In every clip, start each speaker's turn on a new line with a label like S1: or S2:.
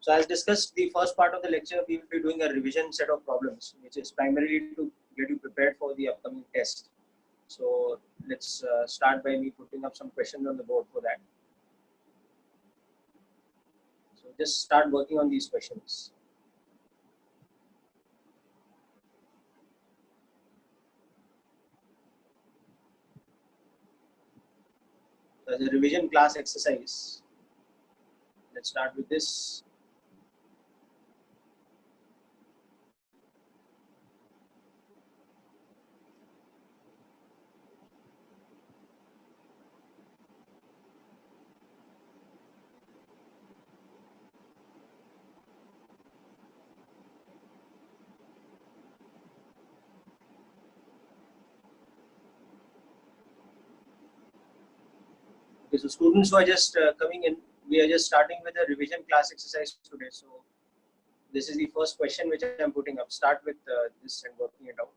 S1: So as discussed, the first part of the lecture, we will be doing a revision set of problems, which is primarily to get you prepared for the upcoming test. So let's start by me putting up some questions on the board for that. So just start working on these questions. So as a revision class exercise, let's start with this. Okay, so students who are just coming in, we are just starting with a revision class exercise today. So this is the first question which I am putting up. Start with this and working it out.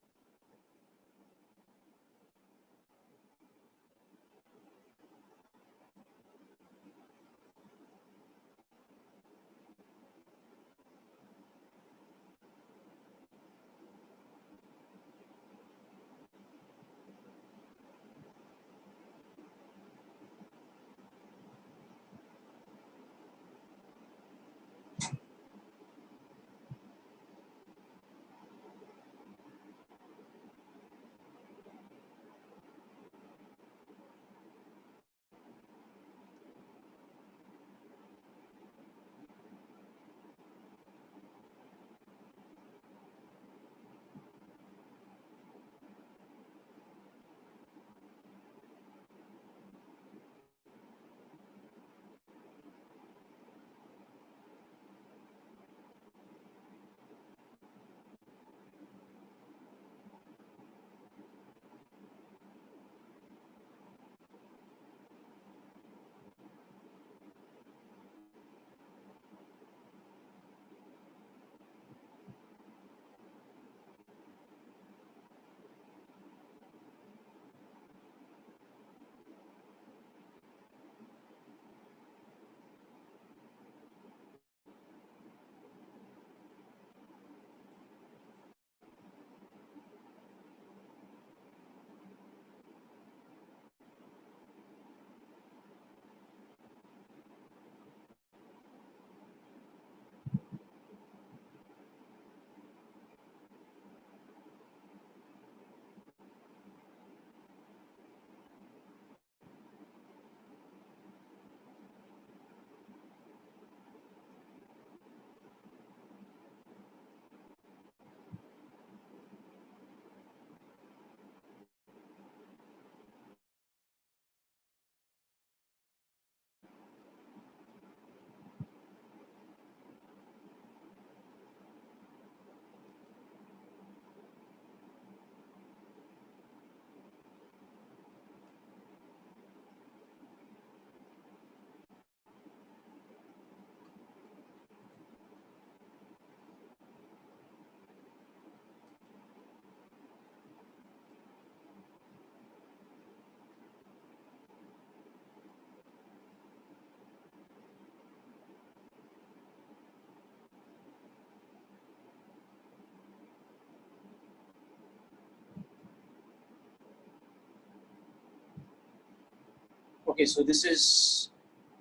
S1: Okay, so this is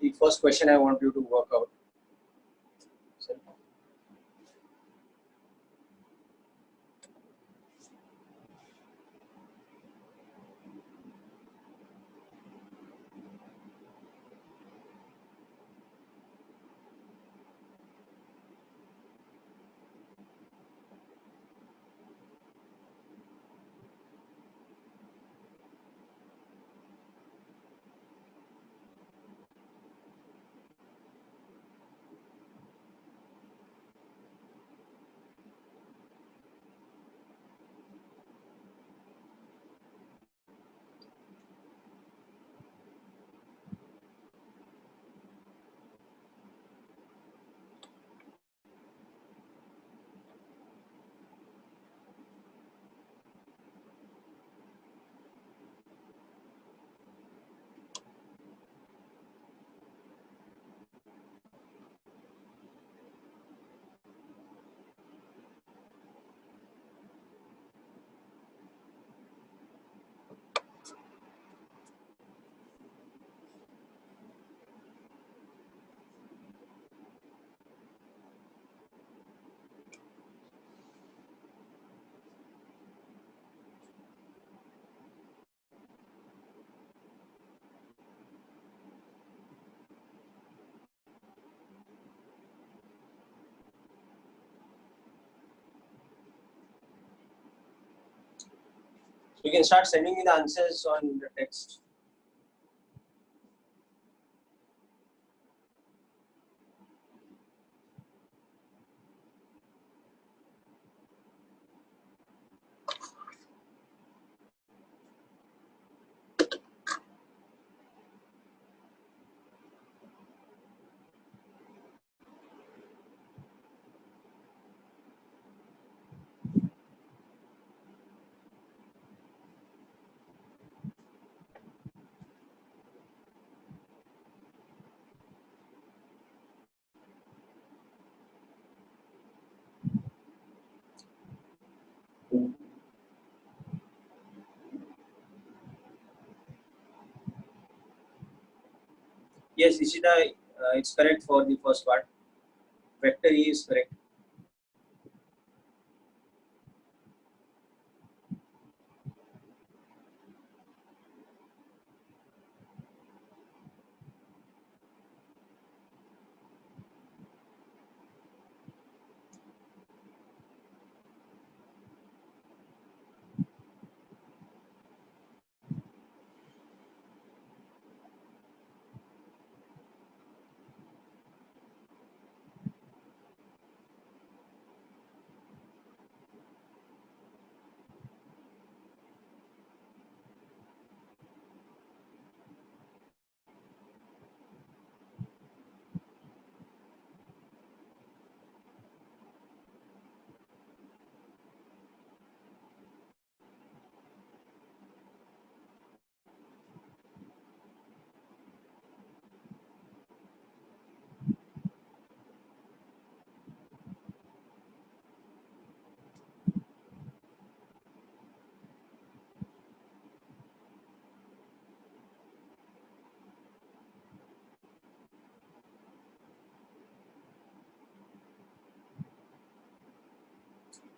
S1: the first question I want you to work out. So, You can start sending me the answers on the text. Yes, Ishita, it's correct for the first part. Vector E is correct.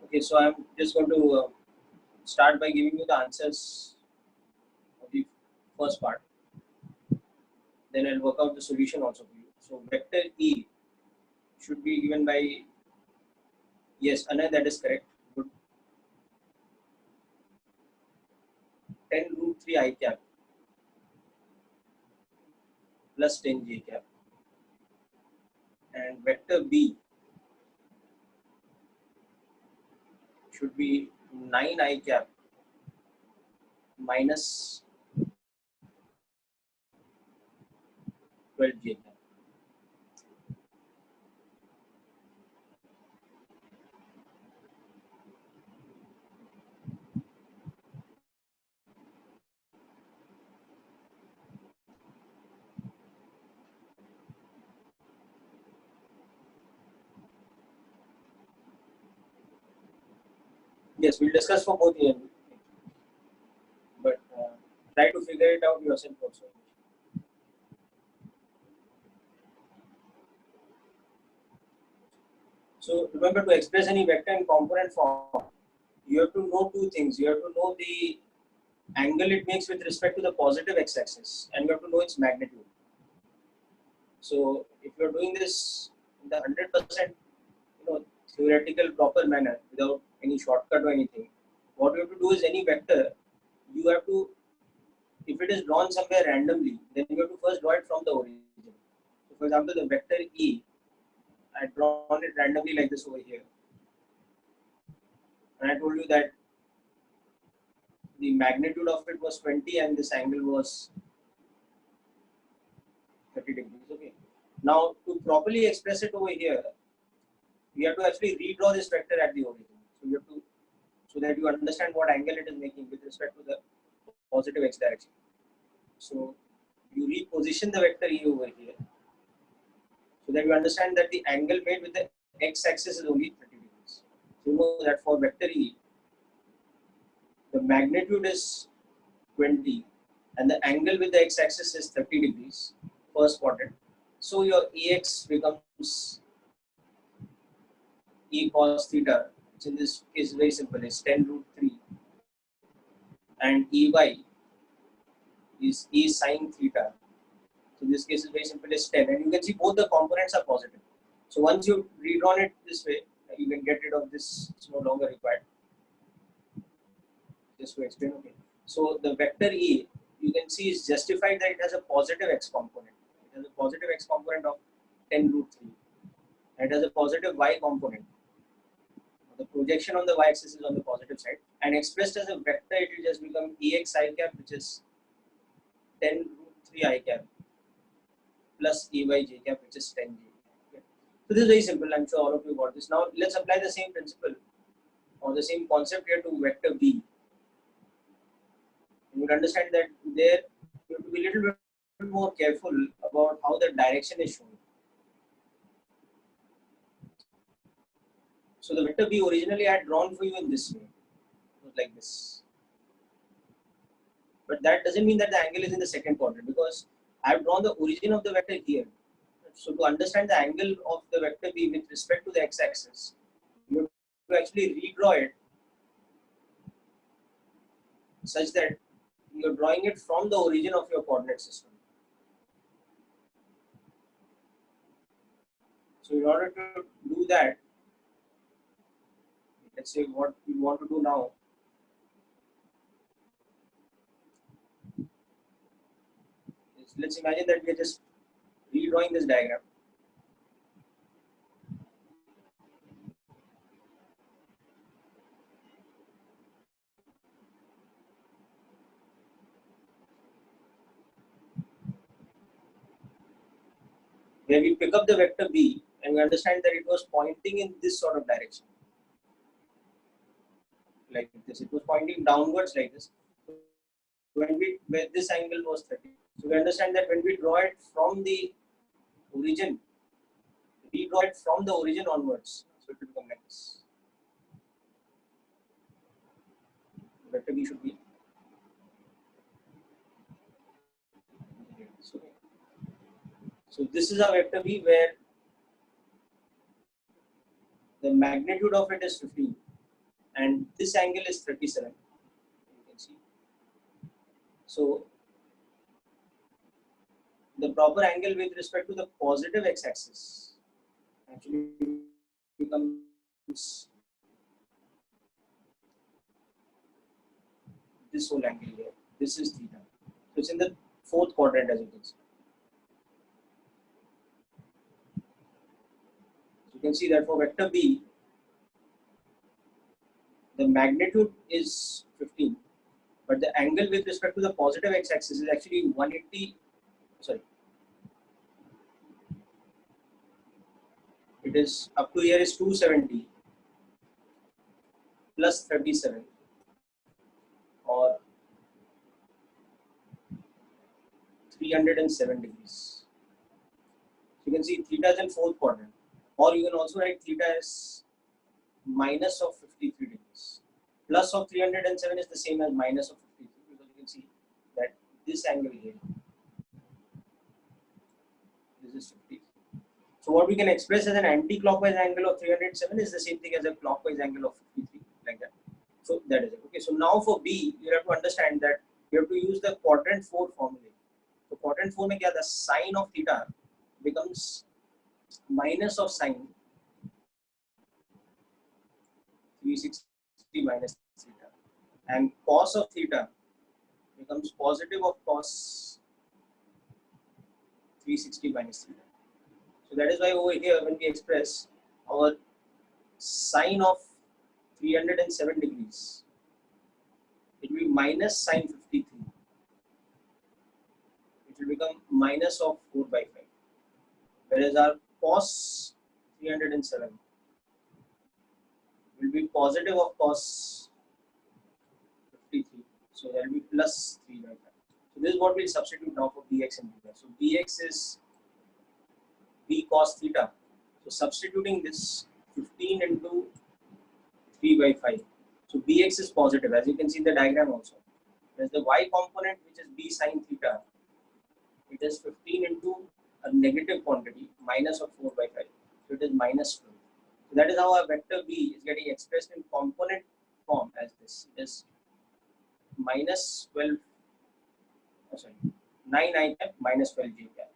S1: Okay, so I'm just going to start by giving you the answers of the first part. Then I'll work out the solution also for you. So vector E should be given by, yes, Anna, that is correct. Good. 10 root 3 I cap plus 10 j cap. And vector B should be 9 I cap minus 12 j cap. Yes, we'll discuss for both here, but try to figure it out yourself also. So remember, to express any vector in component form, you have to know two things. You have to know the angle it makes with respect to the positive x-axis, and you have to know its magnitude. So if you are doing this in the 100% theoretical proper manner without any shortcut or anything, what you have to do is any vector, you have to, if it is drawn somewhere randomly, then you have to first draw it from the origin. So for example, the vector E, I drawn it randomly like this over here, and I told you that the magnitude of it was 20 and this angle was 30 degrees. Okay. Now to properly express it over here, we have to actually redraw this vector at the origin. So you have to, so that you understand what angle it is making with respect to the positive x direction. So you reposition the vector E over here, so that you understand that the angle made with the x-axis is only 30 degrees. So you know that for vector E, the magnitude is 20 and the angle with the x-axis is 30 degrees, first quadrant. So your Ex becomes E cos theta, which in this case is very simple, it's 10 root 3, and Ey is E sin theta. So this case is very simple, it's 10, and you can see both the components are positive. So once you've redrawn it this way, you can get rid of this, it's no longer required. Just to explain, okay. So the vector E, you can see is justified that it has a positive x component. It has a positive x component of 10 root 3. And it has a positive y component. The projection on the y-axis is on the positive side, and expressed as a vector, it will just become Ex I cap, which is 10 root 3 I cap plus Ey j cap, which is 10 j. Okay. So this is very simple. I'm sure all of you got this. Now let's apply the same principle or the same concept here to vector B. You would understand that there you have to be a little bit more careful about how the direction is shown. So the vector B originally I had drawn for you in this way, it was like this. But that doesn't mean that the angle is in the second quadrant, because I have drawn the origin of the vector here. So to understand the angle of the vector B with respect to the x-axis, you have to actually redraw it such that you are drawing it from the origin of your coordinate system. So in order to do that, let's say what we want to do now is, let's imagine that we are just redrawing this diagram. Where we pick up the vector B and we understand that it was pointing in this sort of direction. Like this, it was pointing downwards like this. When this angle was 30. So we understand that when we draw it from the origin, we draw it from the origin onwards. So it will become like this. Vector B should be. So this is a vector B where the magnitude of it is 15 and this angle is 37. You can see. So the proper angle with respect to the positive x-axis actually becomes this whole angle here. This is theta. So it's in the fourth quadrant, as you can see. So you can see that for vector B, the magnitude is 15, but the angle with respect to the positive x-axis is actually 180. Sorry, it is up to here is 270 plus 37 or 307 degrees. So you can see theta is in fourth quadrant, or you can also write theta as minus of 53 degrees. Plus of 307 is the same as minus of 53, because you can see that this angle here, this is 50. So what we can express as an anti-clockwise angle of 307 is the same thing as a clockwise angle of 53, like that. So that is it. Okay, so now for B, you have to understand that you have to use the quadrant 4 formula. So quadrant 4 mein kya, the sine of theta becomes minus of sine 360 minus theta, and cos of theta becomes positive of cos 360 minus theta. So that is why over here when we express our sine of 307 degrees, it will be minus sine 53. It will become minus of 4 by 5. Whereas our cos 307 will be positive of cos 53. So that will be plus 3 by 5. So this is what we'll substitute now for bx and by. So bx is b cos theta. So substituting this 15 into 3 by 5. So bx is positive, as you can see in the diagram also. There's the y component, which is b sine theta. It is 15 into a negative quantity, minus of 4 by 5. So it is minus 12. So that is how our vector b is getting expressed in component form as this. It is minus 12, 9 I cap minus 12 j cap.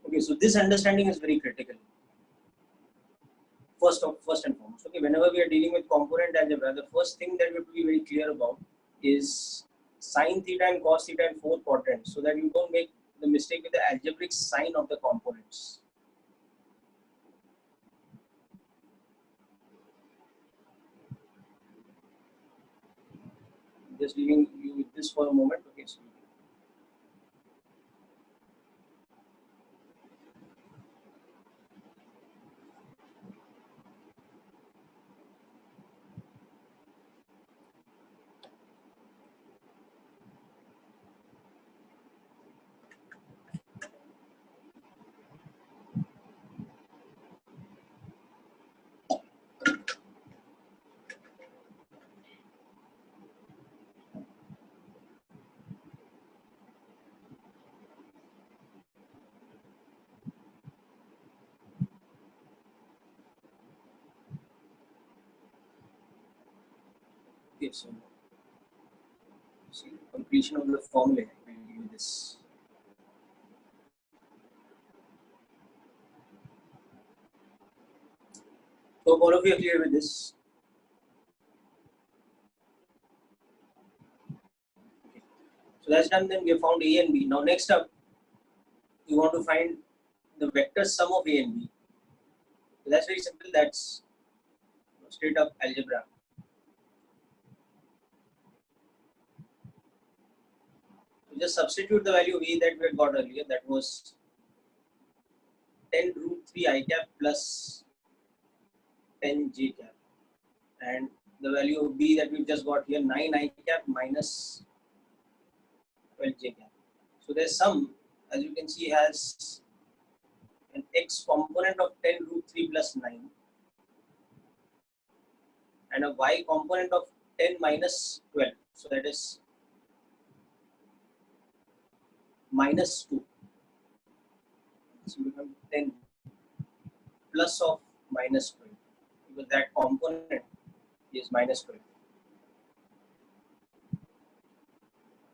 S1: Okay, Okay, so this understanding is very critical. First and foremost, okay, whenever we are dealing with component algebra, the first thing that we have to be very clear about is sine theta and cos theta in 4 quadrants, so that you don't make the mistake with the algebraic sign of the components. Just leaving you with this for a moment. Okay, so okay, so see completion of the formula will give you this. So all of you are clear with this. Okay. So that's done. Then we have found A and B. Now next up, you want to find the vector sum of A and B. So that's very simple. That's straight up algebra. So just substitute the value of A that we had got earlier. That was 10 root 3 I cap plus 10 j cap, and the value of B that we've just got here 9 I cap minus 12 j cap. So their sum, as you can see, has an x component of 10 root 3 plus 9 and a y component of 10 minus 12. So that is minus 2. So we have 10 plus of minus 12 because that component is minus 12.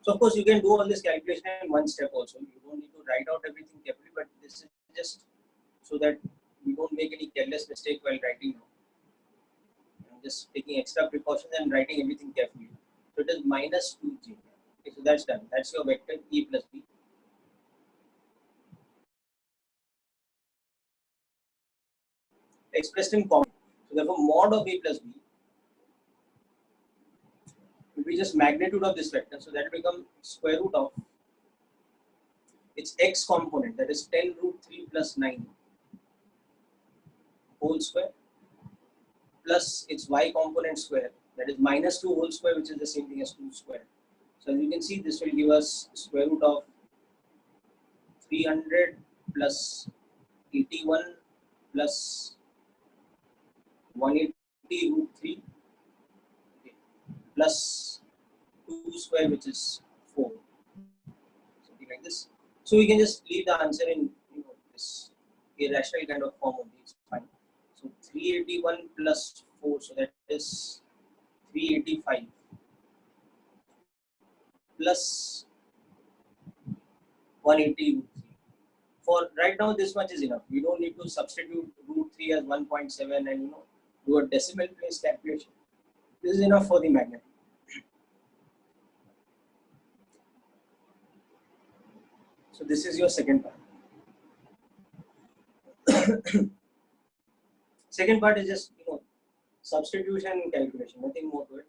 S1: So of course you can do all this calculation in one step also. You don't need to write out everything carefully, but this is just so that we don't make any careless mistake while writing. I'm just taking extra precautions and writing everything carefully. So it is minus 2j. Okay, so that's done. That's your vector E plus B. Expressed in common. So therefore mod of A plus B will be just magnitude of this vector. So that will become square root of its x component, that is 10 root 3 plus 9 whole square, plus its y component square, that is minus 2 whole square, which is the same thing as 2 square. So as you can see, this will give us square root of 300 plus 81 plus 180 root 3 plus 2 square, which is 4, something like this. So we can just leave the answer in this irrational kind of form only. It's fine. So 381 plus 4, so that is 385 plus 180 root 3. For right now, this much is enough. We don't need to substitute root 3 as 1.7 and do a decimal place calculation. This is enough for the magnitude. So this is your second part. Second part is just substitution calculation, nothing more to it.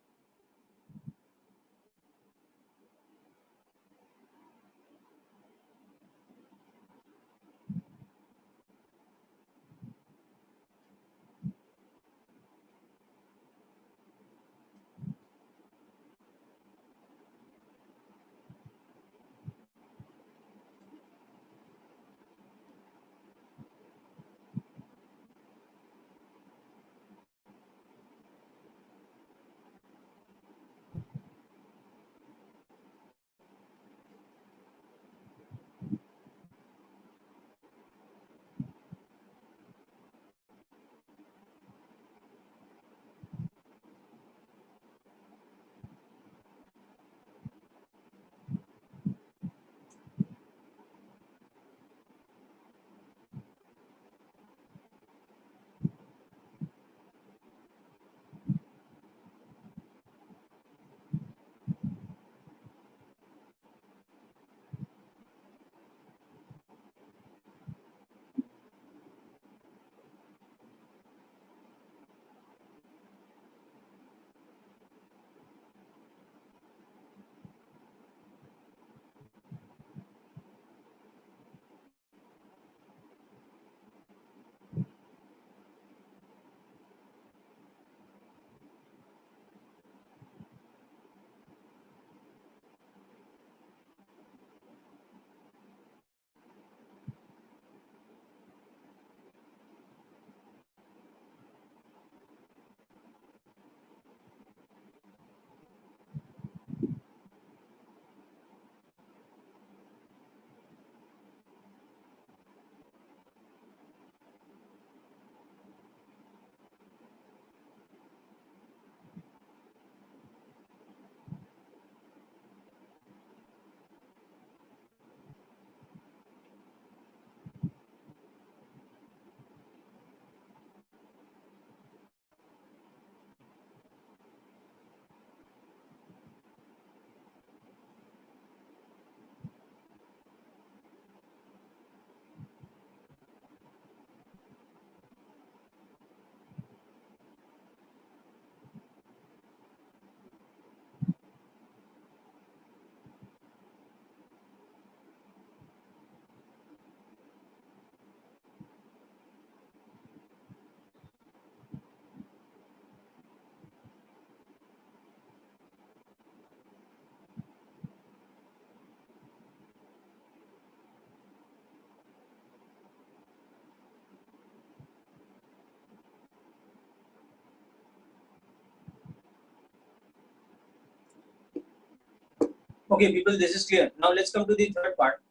S1: Okay, people, this is clear. Now let's come to the third part.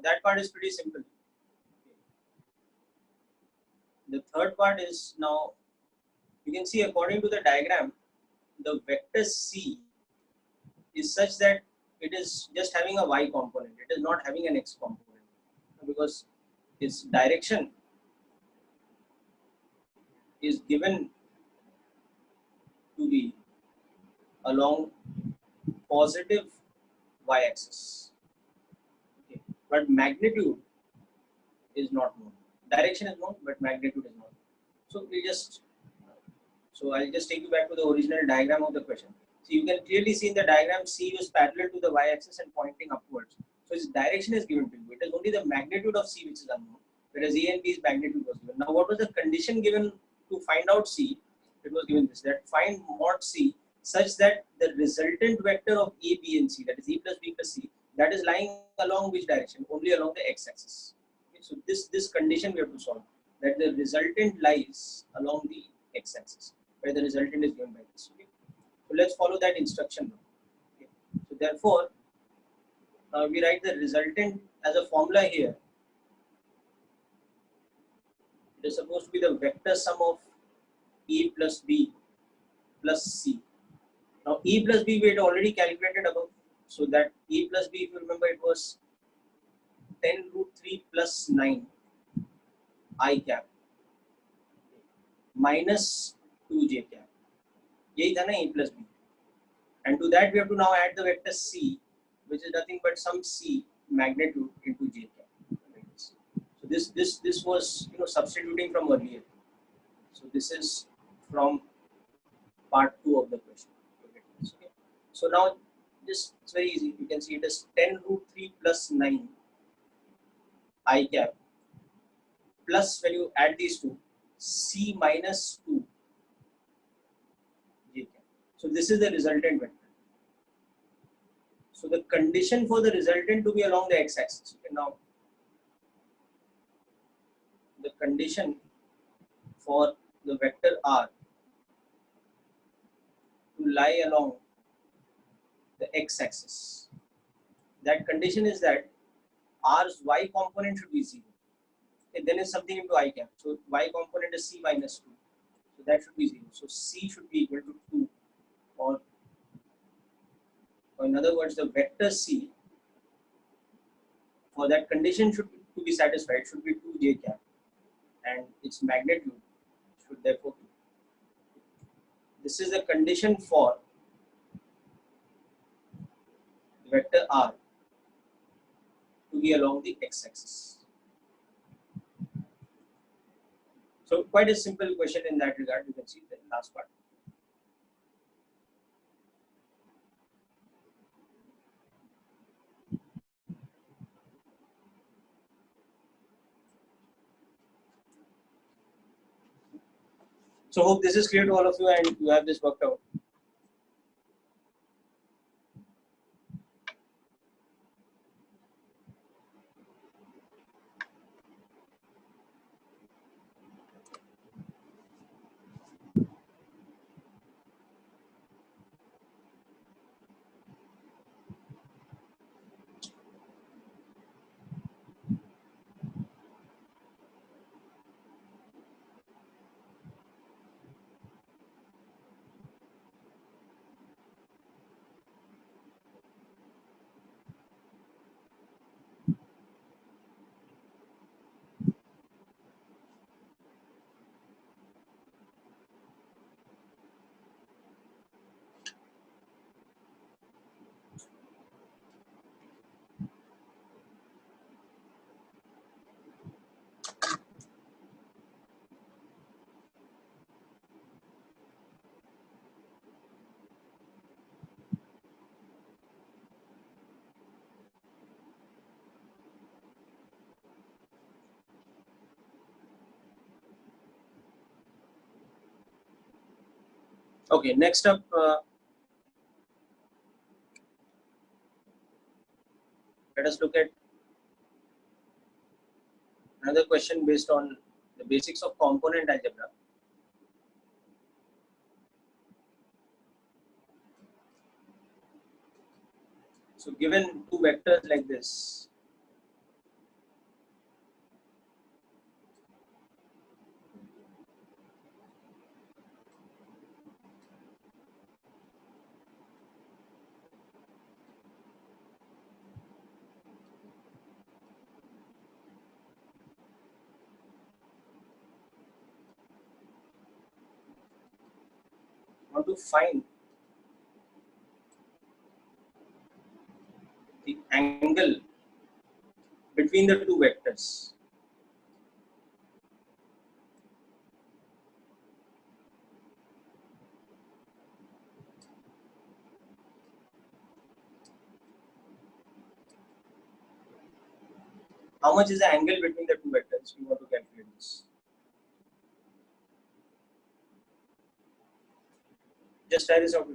S1: That part is pretty simple. The third part is, now you can see according to the diagram, the vector C is such that it is just having a y component. It is not having an x component, because its direction is given to be along positive y-axis. Okay. But magnitude is not known. Direction is known, but magnitude is not. So I'll just take you back to the original diagram of the question. So you can clearly see in the diagram C was parallel to the y-axis and pointing upwards. So its direction is given to you. It is only the magnitude of C which is unknown, whereas A and B's magnitude was given. Now, what was the condition given to find out C? It was given this, that find mod C such that the resultant vector of A, B and C, that is E plus B plus C, that is lying along which direction? Only along the x-axis. Okay, so this condition we have to solve, that the resultant lies along the x-axis, where the resultant is given by this. Okay? So let's follow that instruction now. Okay? So therefore, we write the resultant as a formula here. It is supposed to be the vector sum of E plus B plus C. Now E plus B we had already calculated above. So that E plus B, if you remember, it was 10 root 3 plus 9 I cap minus 2j cap. Yahi tha na E plus B. And to that we have to now add the vector C, which is nothing but some C magnitude into j cap. So this was substituting from earlier. So this is from part 2 of the question. Okay. So now it's very easy. You can see it is 10 root 3 plus 9 I cap plus, when you add these two, C minus 2 j cap. So this is the resultant vector. So the condition for the resultant to be along the x-axis. Okay, now the condition for the vector R to lie along the x-axis, that condition is that R's y component should be 0. Okay, then is something into I cap. So y component is C minus 2. So that should be 0. So C should be equal to 2, or in other words, the vector C for that condition to be satisfied should be 2j cap, and its magnitude should therefore be. This is the condition for the vector R to be along the x-axis. So quite a simple question in that regard. You can see the last part. So hope this is clear to all of you and you have this worked out. Okay, next up, let us look at another question based on the basics of component algebra. So given two vectors like this, I want to find the angle between the two vectors. How much is the angle between the two vectors? We want to calculate this. Just try this out.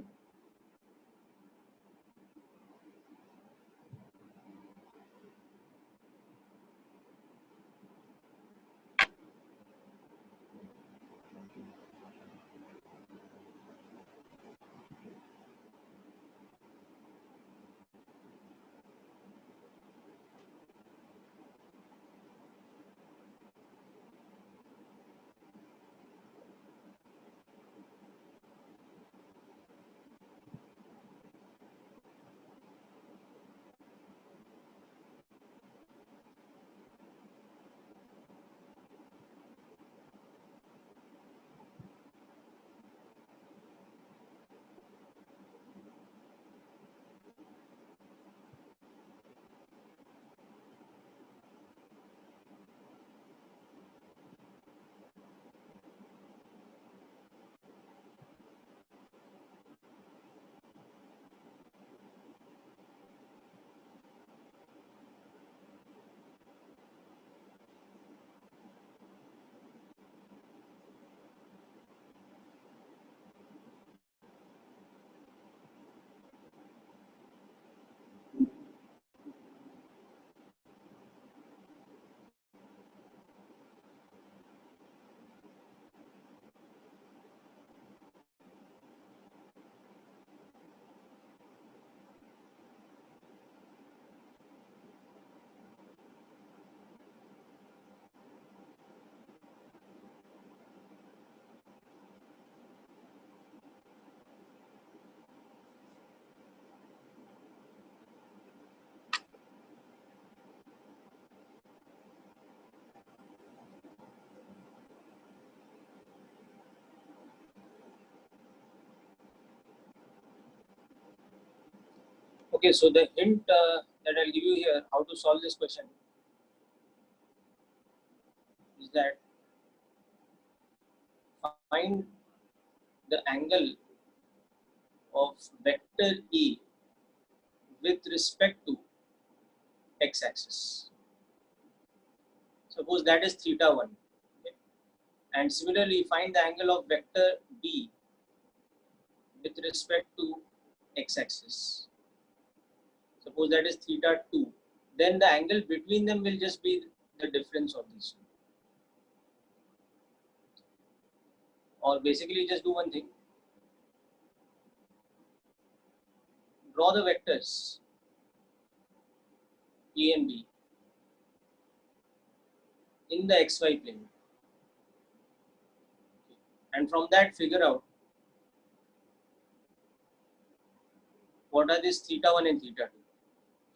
S1: Okay, so the hint that I'll give you here, how to solve this question, is that find the angle of vector E with respect to x-axis. Suppose that is theta 1. Okay? And similarly, find the angle of vector B with respect to x-axis. Suppose that is theta 2. Then the angle between them will just be the difference of these two. Or basically just do one thing. Draw the vectors A and B in the xy plane. And from that figure out what are these theta 1 and theta 2.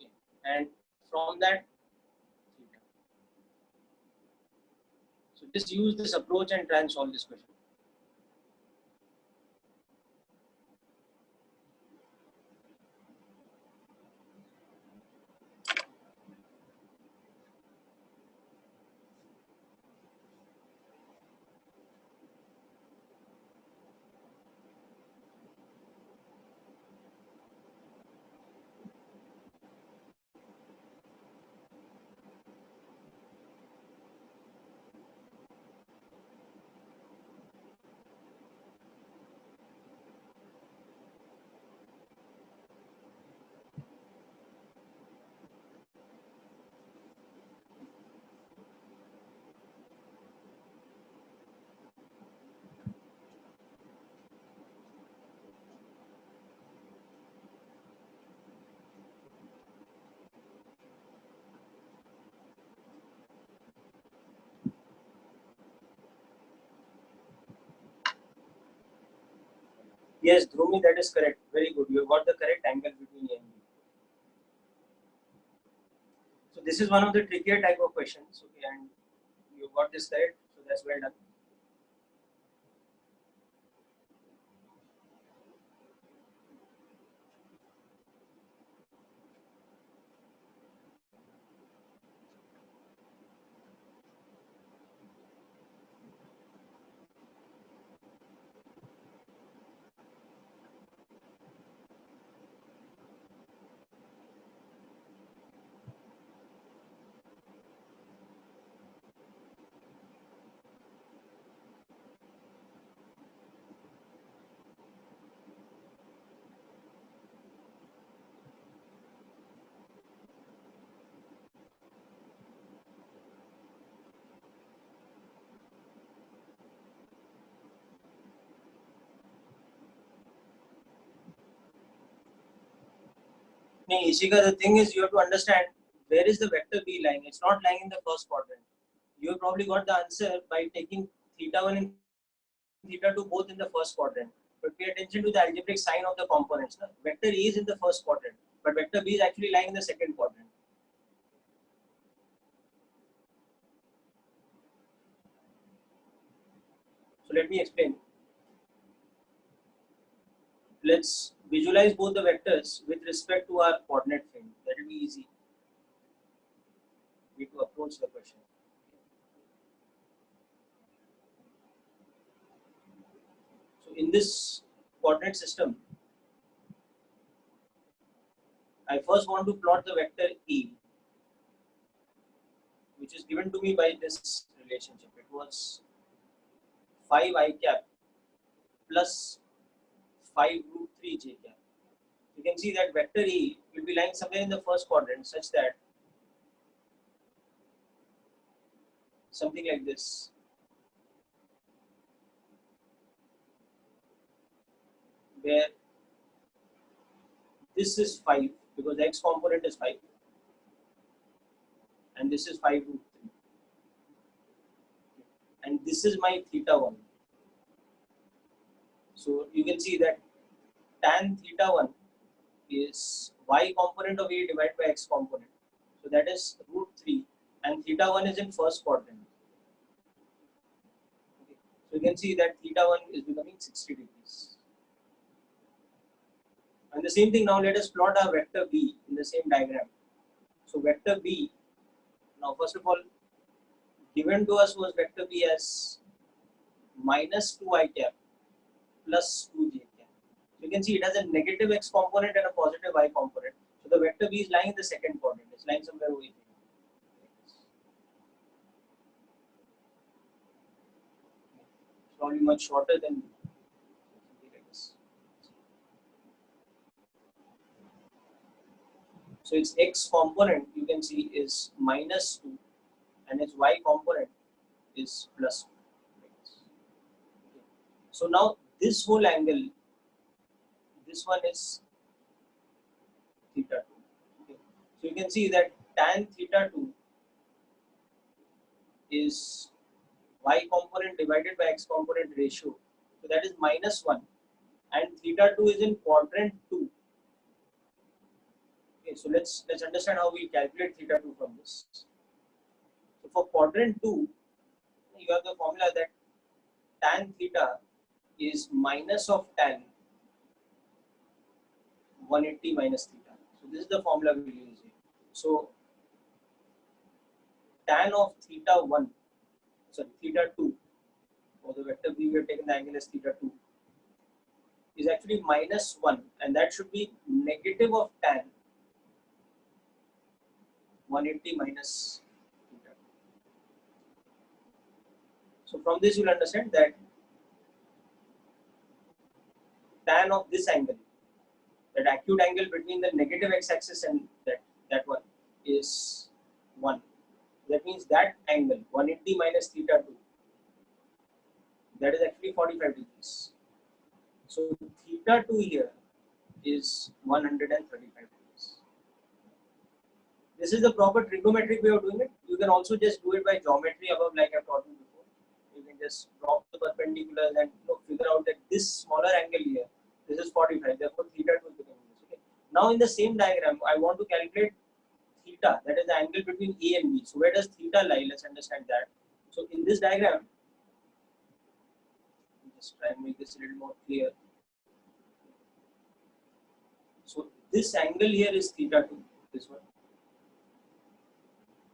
S1: Okay. And from that theta. So just use this approach and try and solve this question. Yes, Dhrumi, that is correct. Very good. You got the correct angle between A and B. So this is one of the trickier type of questions. Okay, and you got this correct. So that's well done. No, Ishika, the thing is you have to understand where is the vector B lying. It's not lying in the first quadrant. You have probably got the answer by taking theta 1 and theta 2 both in the first quadrant. But pay attention to the algebraic sign of the components. No? Vector A is in the first quadrant, but vector B is actually lying in the second quadrant. So let me explain. Let's visualize both the vectors with respect to our coordinate frame. That will be easy. We need to approach the question. So in this coordinate system, I first want to plot the vector E, which is given to me by this relationship. It was 5 I cap plus 5 root 3 j cap. You can see that vector E will be lying somewhere in the first quadrant such that something like this. Where this is 5 because the x component is 5 and this is 5 root 3 and this is my theta 1. So you can see that tan theta 1 is y component of A divided by x component. So that is root 3 and theta 1 is in first quadrant. Okay. So you can see that theta 1 is becoming 60 degrees. And the same thing now let us plot our vector B in the same diagram. So vector B, now first of all, given to us was vector B as minus 2 I cap plus 2 j cap. So you can see it has a negative x component and a positive y component. So the vector B is lying in the second quadrant. It's lying somewhere over here. It's probably much shorter than this. So its x component you can see is minus 2 and its y component is plus 2. So now this whole angle, this one is theta 2. Okay. So you can see that tan theta 2 is y component divided by x component ratio. So that is minus 1 and theta 2 is in quadrant 2. Okay, so let's understand how we calculate theta 2 from this. So for quadrant 2, you have the formula that tan theta is minus of tan 180 minus theta. So this is the formula we will use here. So tan of theta 1, sorry, theta 2, for the vector B we have taken the angle as theta 2, is actually minus 1 and that should be negative of tan 180 minus theta 2. So from this you will understand that tan of this angle, that acute angle between the negative x-axis and that one is 1. That means that angle 180 minus theta 2, that is actually 45 degrees. So theta 2 here is 135 degrees. This is the proper trigonometric way of doing it. You can also just do it by geometry above like I taught you before. You can just drop the perpendiculars and figure out that this smaller angle here, This is 45. Therefore, theta 2 is becoming this. Okay. Now, in the same diagram, I want to calculate theta, that is the angle between A and B. So, where does theta lie? Let's understand that. So, in this diagram, just try and make this a little more clear. So, this angle here is theta 2. This one.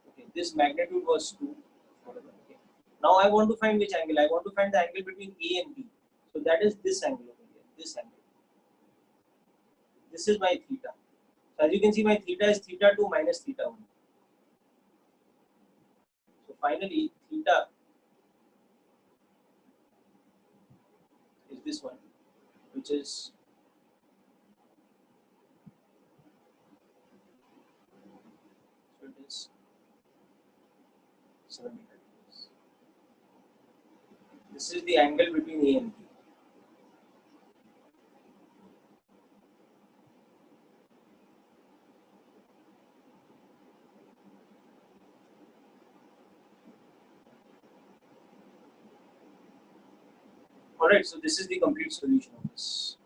S1: Okay. This magnitude was 2. Okay. Now, I want to find which angle? I want to find the angle between A and B. So, that is this angle over here. This angle. This is my theta. So as you can see, my theta is theta 2 minus theta 1. So finally, theta is this one, which is so it is 70 degrees. This is the angle between A and B. Alright, so this is the complete solution of this.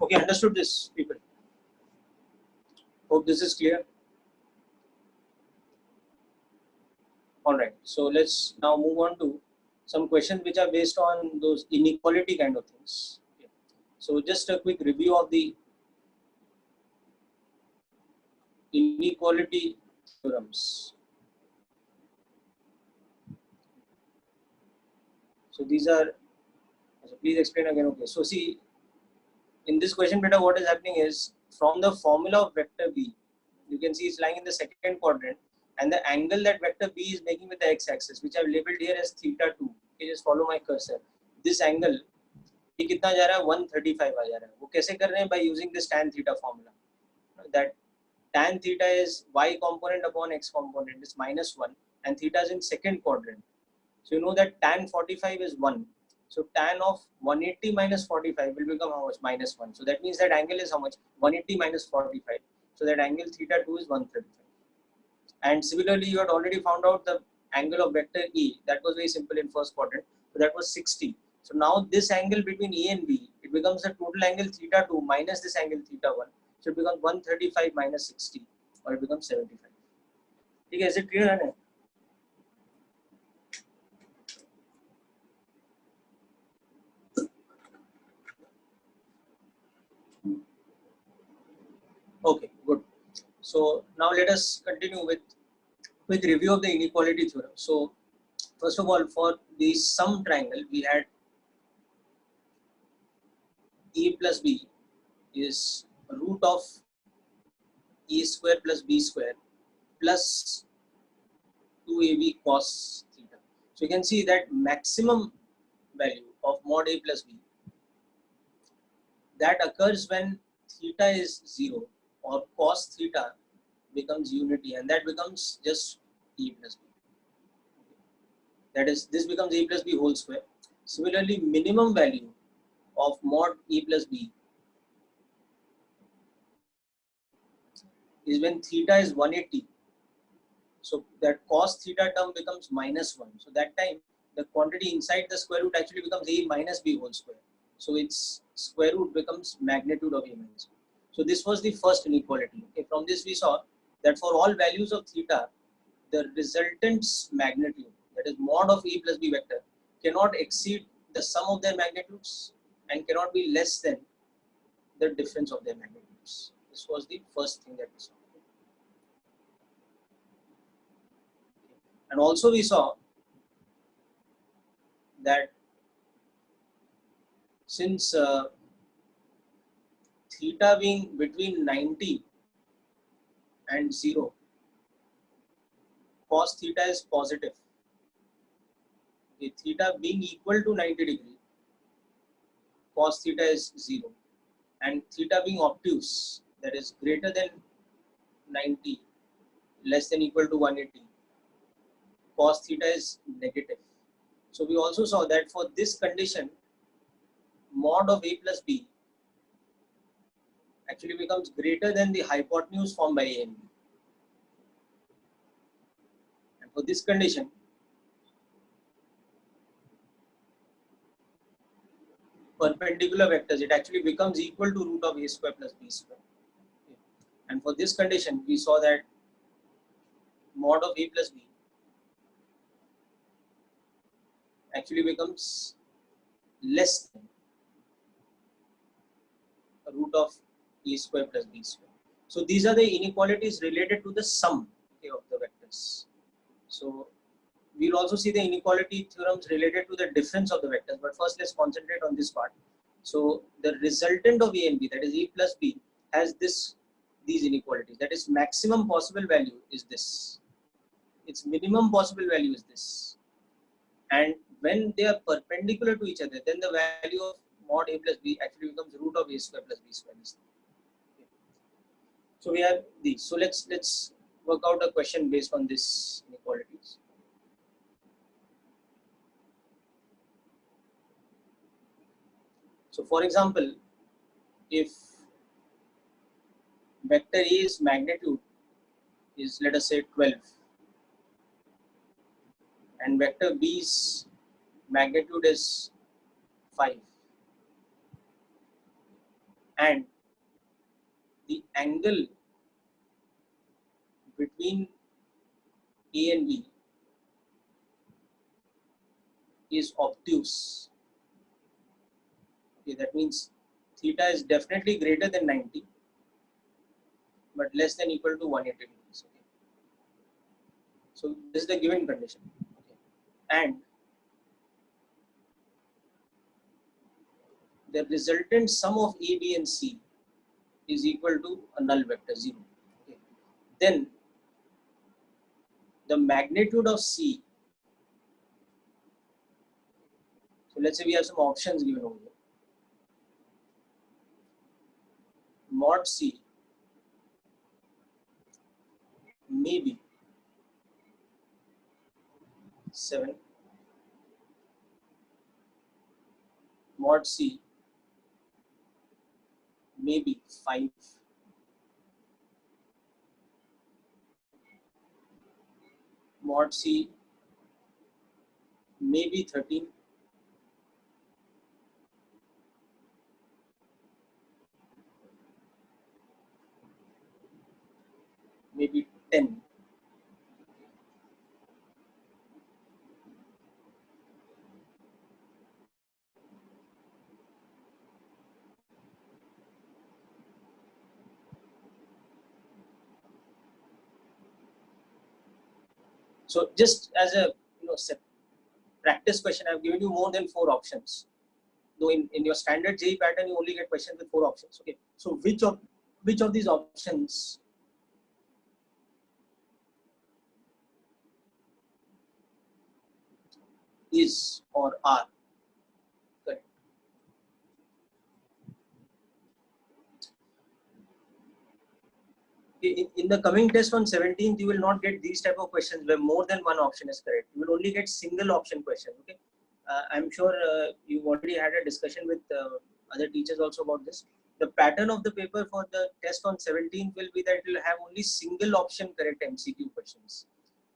S1: Okay, understood this, people? Hope this is clear. All right, so let's now move on to some questions which are based on those inequality kind of things. Okay. So just a quick review of the inequality theorems. So these are, so please explain again. Okay, so see, in this question beta, what is happening is from the formula of vector b, you can see it's lying in the second quadrant, and the angle that vector b is making with the x-axis, which I've labeled here as theta 2. Okay, just follow my cursor. This angle, ये कितना जा रहा है 135 आ जा रहा है. वो कैसे कर रहे हैं? By using this tan theta formula. That tan theta is y component upon x component is -1, and theta is in second quadrant. So you know that tan 45 is 1. So tan of 180 minus 45 will become how much? -1. So that means that angle is how much? 180 minus 45. So that angle theta 2 is 135. And similarly, you had already found out the angle of vector E. That was very simple in first quadrant. So that was 60. So now this angle between E and B, it becomes the total angle theta 2 minus this angle theta 1. So it becomes 135 minus 60, or it becomes 75. Okay, is it clear? Okay, good. So now let us continue with review of the inequality theorem. So first of all, for the sum triangle, we had E plus B is root of E square plus B square plus 2AB cos theta. So you can see that maximum value of mod A plus B, that occurs when theta is 0 or cos theta becomes unity, and that becomes just E plus B. That is, this becomes A plus B whole square. Similarly, minimum value of mod E plus B is when theta is 180. So that cos theta term becomes -1. So that time the quantity inside the square root actually becomes A minus B whole square. So its square root becomes magnitude of A minus B. So this was the first inequality. Okay, from this we saw that for all values of theta, the resultant's magnitude, that is mod of E plus B vector, cannot exceed the sum of their magnitudes and cannot be less than the difference of their magnitudes. This was the first thing that we saw. And also we saw that since theta being between 90 and 0, cos theta is positive. Okay, theta being equal to 90 degree, cos theta is 0. And theta being obtuse, that is greater than 90, less than equal to 180, cos theta is negative. So we also saw that for this condition, mod of A plus B actually becomes greater than the hypotenuse formed by A and B. And for this condition, perpendicular vectors, it actually becomes equal to root of A square plus B square. Okay. And for this condition, we saw that mod of A plus B actually becomes less than root of A square plus B square. So these are the inequalities related to the sum, okay, of the vectors. So we'll also see the inequality theorems related to the difference of the vectors, but first let's concentrate on this part. So the resultant of A and B, that is E plus B, has these inequalities. That is, maximum possible value is this. Its minimum possible value is this. And when they are perpendicular to each other, then the value of mod A plus B actually becomes root of A square plus B square. Okay. So we have these. So let's work out a question based on these inequalities. So for example, if vector A's magnitude is, let us say, 12, and vector B's magnitude is 5, and the angle between A and B is obtuse. Okay, that means theta is definitely greater than 90 but less than equal to 180 degrees. Okay. So this is the given condition. Okay. And the resultant sum of A, B and C is equal to a null vector 0. Okay. Then the magnitude of C, so let's say we have some options given over here. Mod C may be 7, mod C may be 5, mod C may be 13, maybe 10. So just as a practice question, I've given you more than 4 options. Though in your standard JEE pattern, you only get questions with 4 options. Okay. So which of these options is or are correct? In the coming test on 17th, you will not get these type of questions where more than one option is correct. You will only get single option question. Okay. I'm sure you've already had a discussion with other teachers also about this. The pattern of the paper for the test on 17th will be that it will have only single option correct MCQ questions,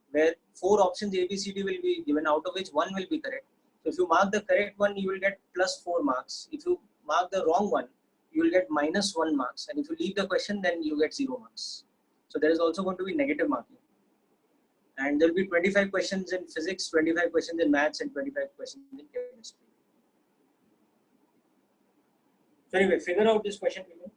S1: where 4 options A, B, C, D will be given, out of which 1 will be correct. So if you mark the correct one, you will get plus 4 marks. If you mark the wrong one, you will get minus 1 marks. And if you leave the question, then you get 0 marks. So there is also going to be negative marking. And there will be 25 questions in physics, 25 questions in maths, and 25 questions in chemistry. So anyway, figure out this question, people.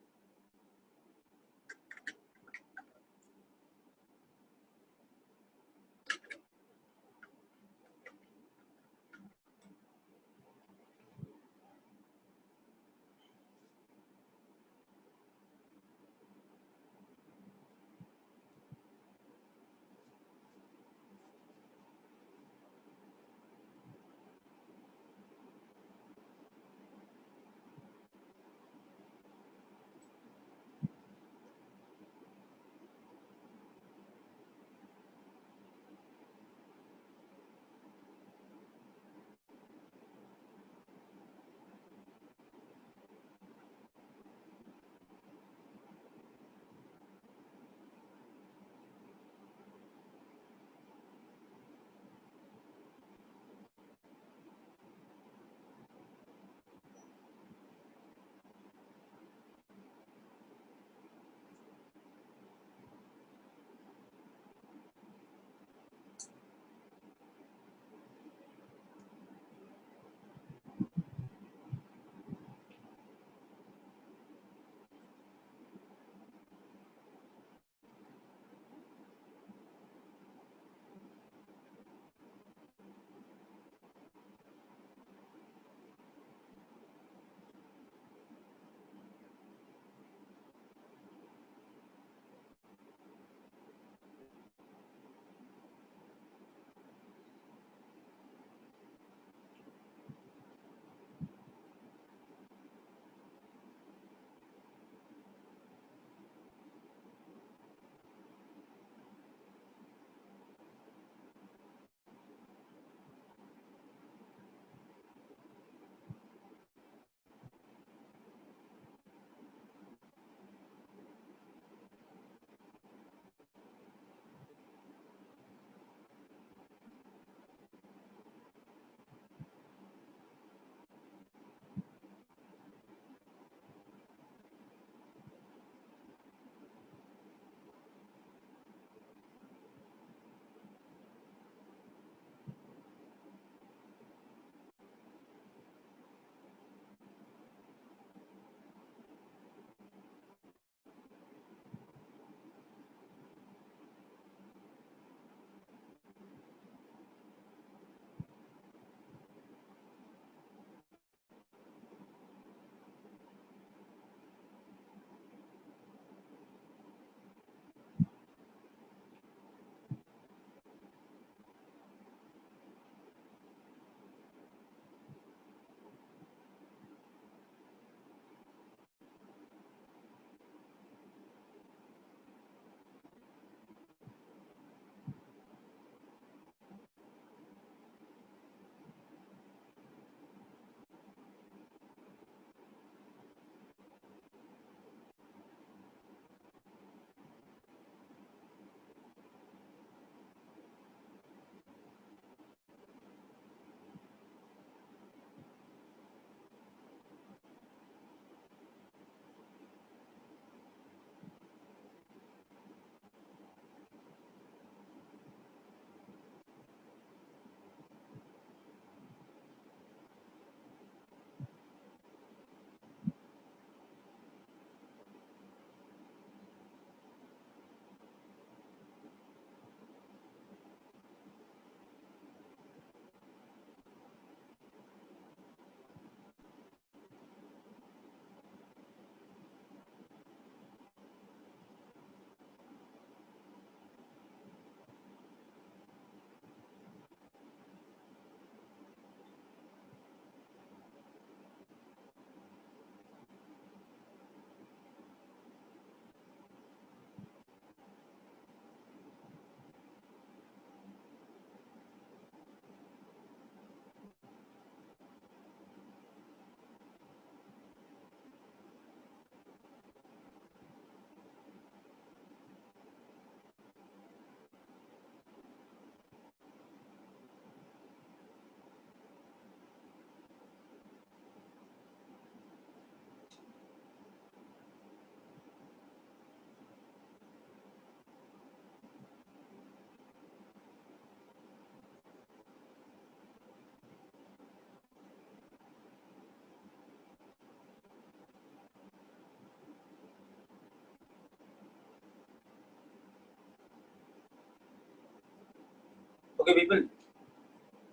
S1: Okay, people.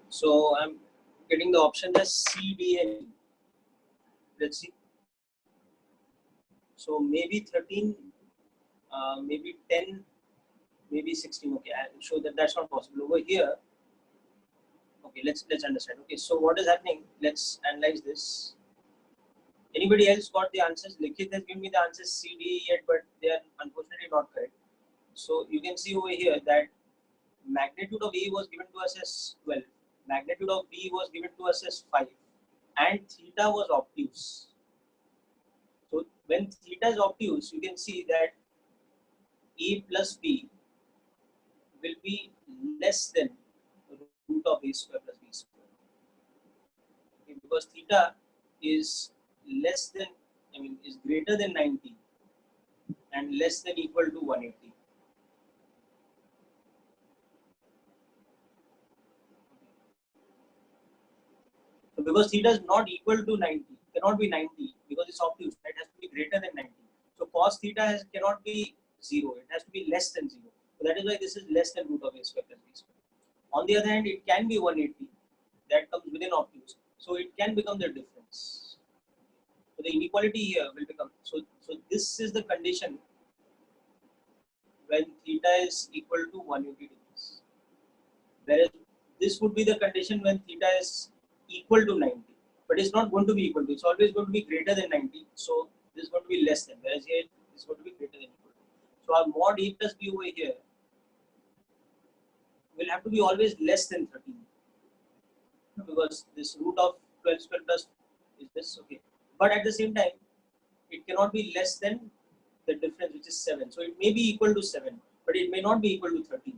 S1: So I'm getting the option as C, D, and E. Let's see. So maybe 13, maybe 10, maybe 16. Okay, I'll show that that's not possible over here. Okay, let's understand. Okay, so what is happening? Let's analyze this. Anybody else got the answers? Likhit has given me the answers C, D, E yet, but they are unfortunately not correct. So you can see over here that magnitude of A was given to us as 12, magnitude of B was given to us as 5, and theta was obtuse. So when theta is obtuse, you can see that A plus B will be less than root of A square plus B square. Okay, because theta is less than, is greater than 90 and less than equal to 180. So because theta is not equal to 90, cannot be 90 because it's obtuse, it has to be greater than 90. So cos theta cannot be 0, it has to be less than 0. So that is why this is less than root of A square plus B square. On the other hand, it can be 180, that comes within obtuse. So it can become the difference. So the inequality here will become, so this is the condition when theta is equal to 180 degrees. Whereas this would be the condition when theta is equal to 90. But it's not going to be equal to, it's always going to be greater than 90. So this is going to be less than, whereas here it's going to be greater than equal to. So our mod A plus B over here will have to be always less than 13. Because this root of 12 square plus is this, okay. But at the same time, it cannot be less than the difference, which is 7. So it may be equal to 7, but it may not be equal to 13.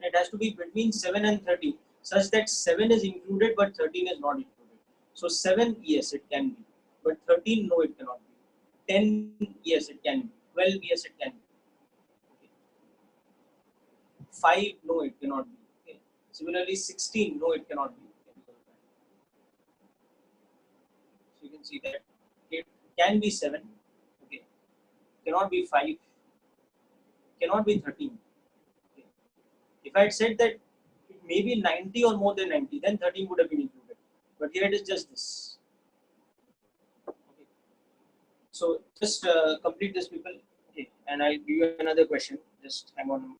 S1: It has to be between 7 and 13, such that 7 is included, but 13 is not included. So 7, yes, it can be. But 13, no, it cannot be. 10, yes, it can be. 12, yes, it can be. Okay. 5, no, it cannot be. Okay. Similarly, 16, no, it cannot be. So you can see that it can be 7, okay, cannot be 5, cannot be 13. Okay. If I had said that it may be 90 or more than 90, then 13 would have been included. But here it is just this. Okay. So just complete this, people. Okay, and I'll give you another question. Just hang on.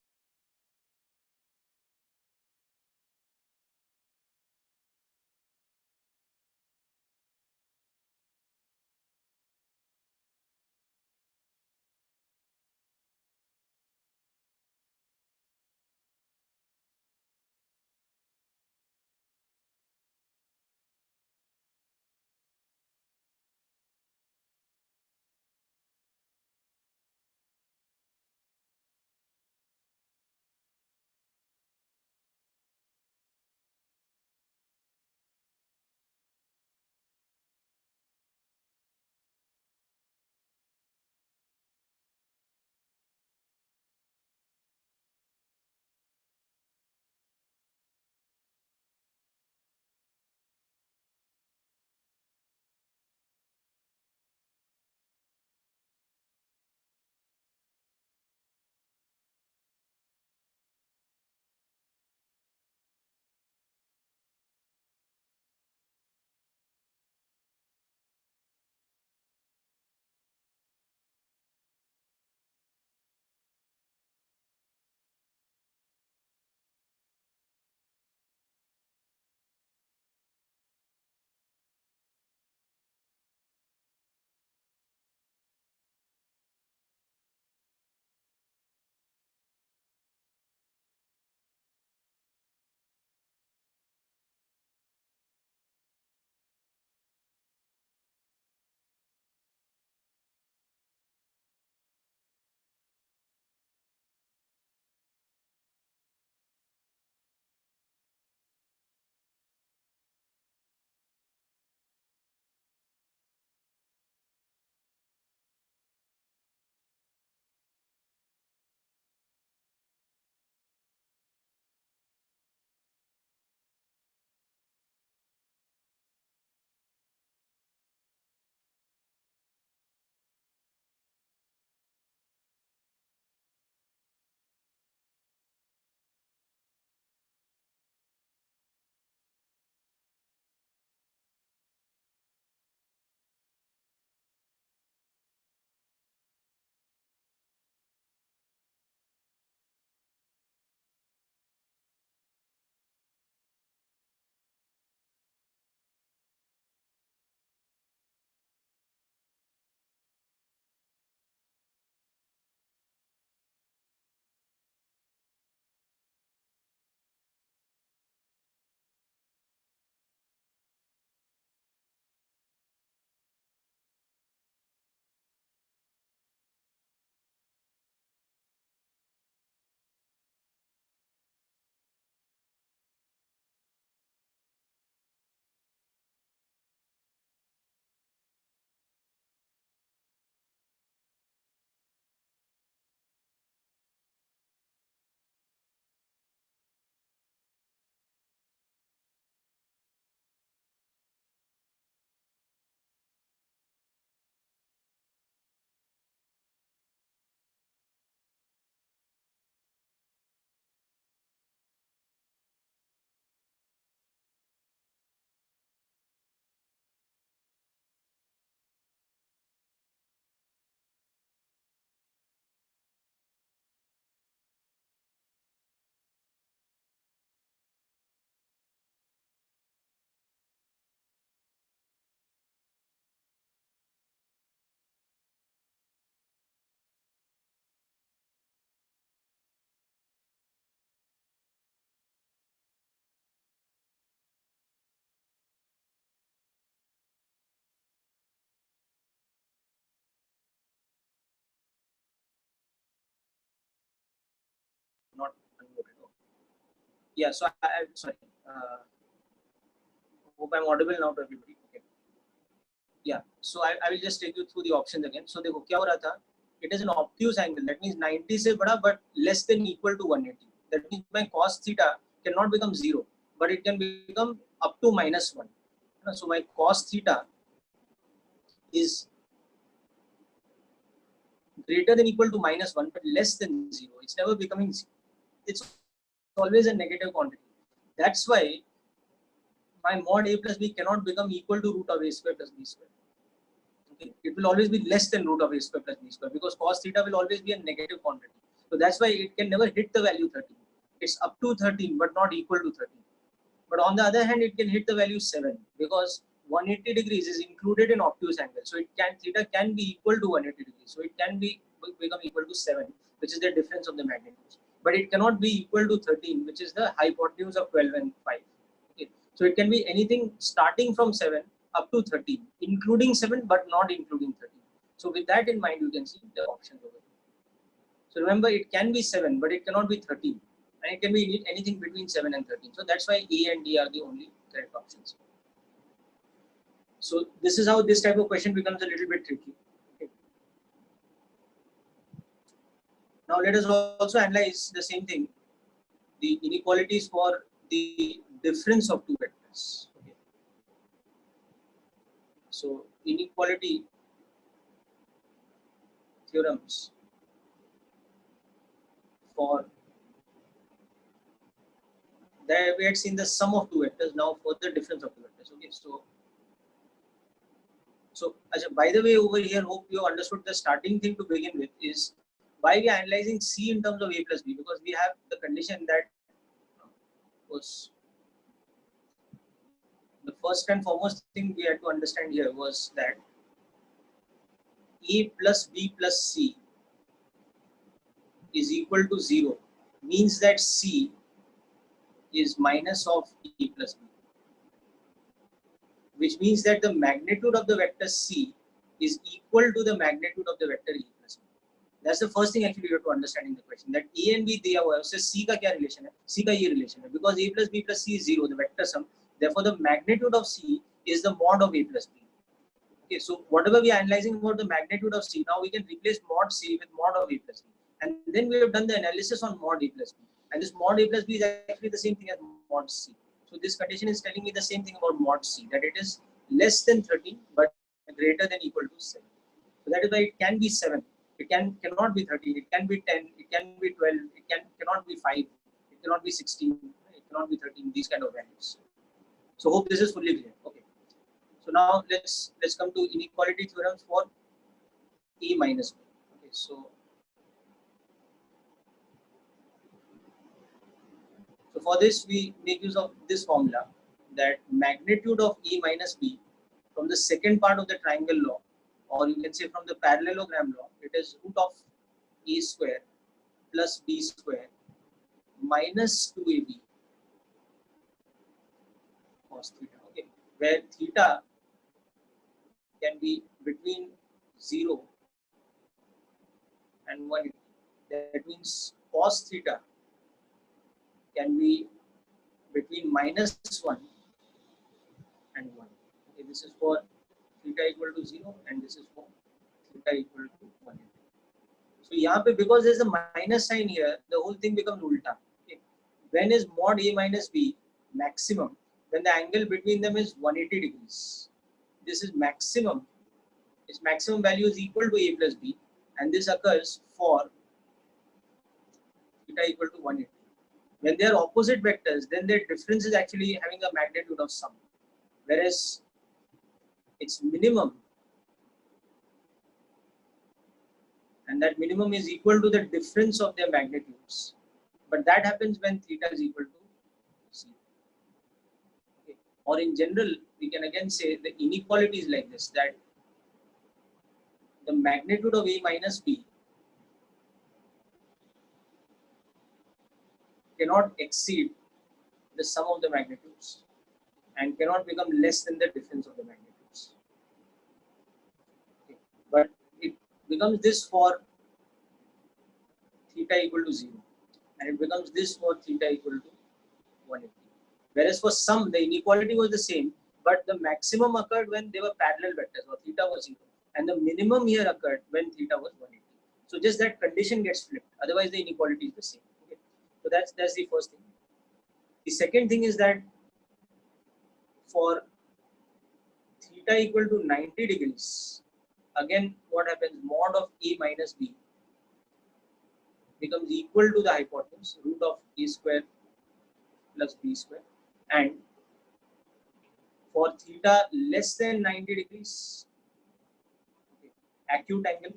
S1: Yeah, so I'm sorry. Hope I'm audible now to everybody. Okay. Yeah, so I will just take you through the options again. So देखो क्या हो रहा था? It is an obtuse angle. That means 90 से बड़ा but less than equal to 180. That means my cos theta cannot become 0, but it can become up to -1. So my cos theta is greater than equal to -1 but less than 0. It's never becoming 0. It's always a negative quantity. That's why my mod a plus b cannot become equal to root of a square plus b square. Okay. It will always be less than root of a square plus b square because cos theta will always be a negative quantity. So that's why it can never hit the value 13. It's up to 13 but not equal to 13. But on the other hand, it can hit the value 7 because 180 degrees is included in obtuse angle. So it can theta can be equal to 180 degrees. So it can become equal to 7, which is the difference of the magnitudes. But it cannot be equal to 13, which is the hypotenuse of 12 and 5. Okay. So it can be anything starting from 7 up to 13, including 7 but not including 13. So with that in mind, you can see the options over here. So remember, it can be 7, but it cannot be 13. And it can be anything between 7 and 13. So that's why A and D are the only correct options. So this is how this type of question becomes a little bit tricky. Okay. Now let us also analyze the same thing, the inequalities for the difference of two vectors. Okay. So inequality theorems for that we had seen the sum of two vectors. Now for the difference of two vectors. Okay. So by the way, over here, hope you understood the starting thing to begin with is why we are analyzing C in terms of A plus B, because we have the condition that was the first and foremost thing we had to understand here was that A plus B plus C is equal to 0 means that C is minus of A plus B, which means that the magnitude of the vector C is equal to the magnitude of the vector A plus B. That's the first thing actually you have to understand in the question, that A and B दिया हुआ है, उससे C का क्या relation है? C का ये relation है, because A plus B plus C is 0, the vector sum. Therefore, the magnitude of C is the mod of A plus B. Okay, so whatever we are analyzing about the magnitude of C, now we can replace mod C with mod of A plus B. And then we have done the analysis on mod A plus B. And this mod A plus B is actually the same thing as mod C. So this condition is telling me the same thing about mod C, that it is less than 13 but greater than equal to 7. So that is why it can be 7. It cannot be 13. It can be 10. It can be 12. It cannot be 5. It cannot be 16. It cannot be 13. These kind of values. So hope this is fully clear. Okay. So now let's come to inequality theorems for A minus B. Okay. So for this we make use of this formula, that magnitude of A minus B from the second part of the triangle law, or you can say from the parallelogram law, it is root of A square plus B square minus 2AB cos theta. Okay, where theta can be between 0 and 180. That means cos theta can be between -1 and 1. Okay, this is for theta equal to 0 and this is for theta equal to 180. So यहाँ पे because there is a minus sign here, the whole thing becomes ulta. Okay. When is mod A minus B maximum? When the angle between them is 180 degrees. This is maximum. Its maximum value is equal to A plus B, and this occurs for theta equal to 180. When they are opposite vectors, then their difference is actually having a magnitude of sum, whereas its minimum, and that minimum is equal to the difference of their magnitudes. But that happens when theta is equal to 0. Okay. Or in general, we can again say the inequality is like this, that the magnitude of A minus B cannot exceed the sum of the magnitudes and cannot become less than the difference of the magnitudes. Okay. But it becomes this for theta equal to 0, and it becomes this for theta equal to Whereas for some, the inequality was the same, but the maximum occurred when they were parallel vectors or theta was 0. And the minimum here occurred when theta was 180. So just that condition gets flipped. Otherwise, the inequality is the same. Okay. So that's the first thing. The second thing is that for theta equal to 90 degrees, again, what happens? Mod of A minus B becomes equal to the hypotenuse, root of A square plus B square. And for theta less than 90 degrees, okay, acute angle,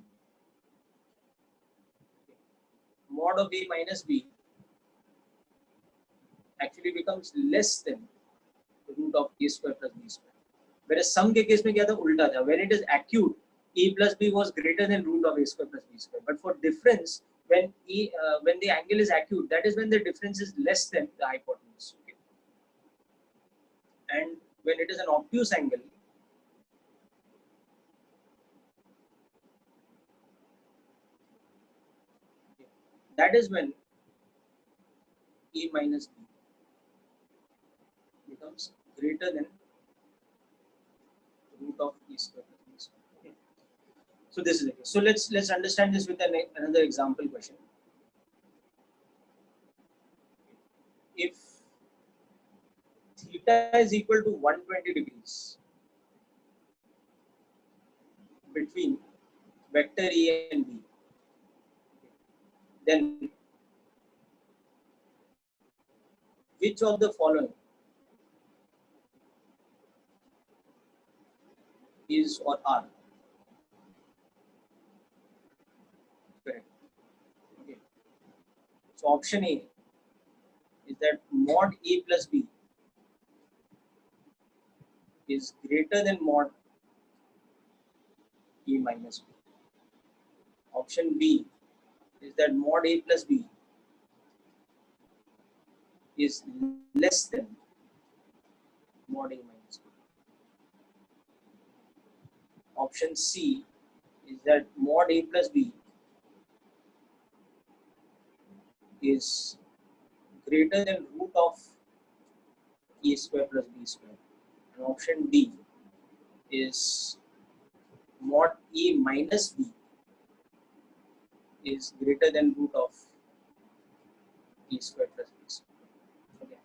S1: okay, mod of A minus B actually becomes less than the root of A square plus B square. Whereas some के case में क्या था उल्टा था. When it is acute, E plus B was greater than root of A square plus B square. But for difference, when when the angle is acute, that is when the difference is less than the hypotenuse. Okay? And when it is an obtuse angle, okay, that is when E minus B becomes greater than root of E square plus B square. Okay? So this is it. So let's understand this with another example question. If theta is equal to 120 degrees between vector A and B, then which of the following is or are correct? Okay. So option A is that mod A plus B is greater than mod A minus B. Option B is that mod A plus B is less than mod A minus B. Option C is that mod A plus B is greater than root of A square plus B square. And option D is mod A minus B is greater than root of E square plus B square. Okay.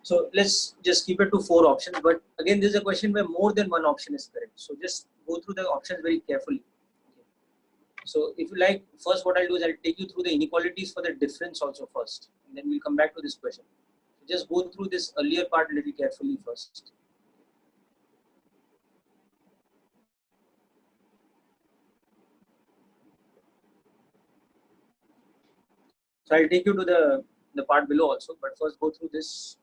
S1: So let's just keep it to 4 options. But again, this is a question where more than one option is correct. So just go through the options very carefully. Okay. So if you like, first what I'll do is I'll take you through the inequalities for the difference also first. And then we'll come back to this question. So just go through this earlier part a little carefully first. So I'll take you to the part below also, but first go through this.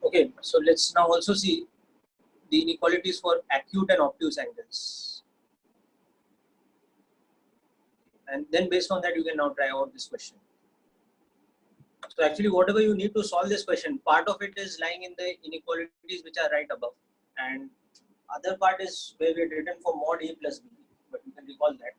S1: Okay, so let's now also see the inequalities for acute and obtuse angles. And then based on that, you can now try out this question. So actually, whatever you need to solve this question, part of it is lying in the inequalities which are right above. And other part is where we had written for mod A plus B, but you can recall that.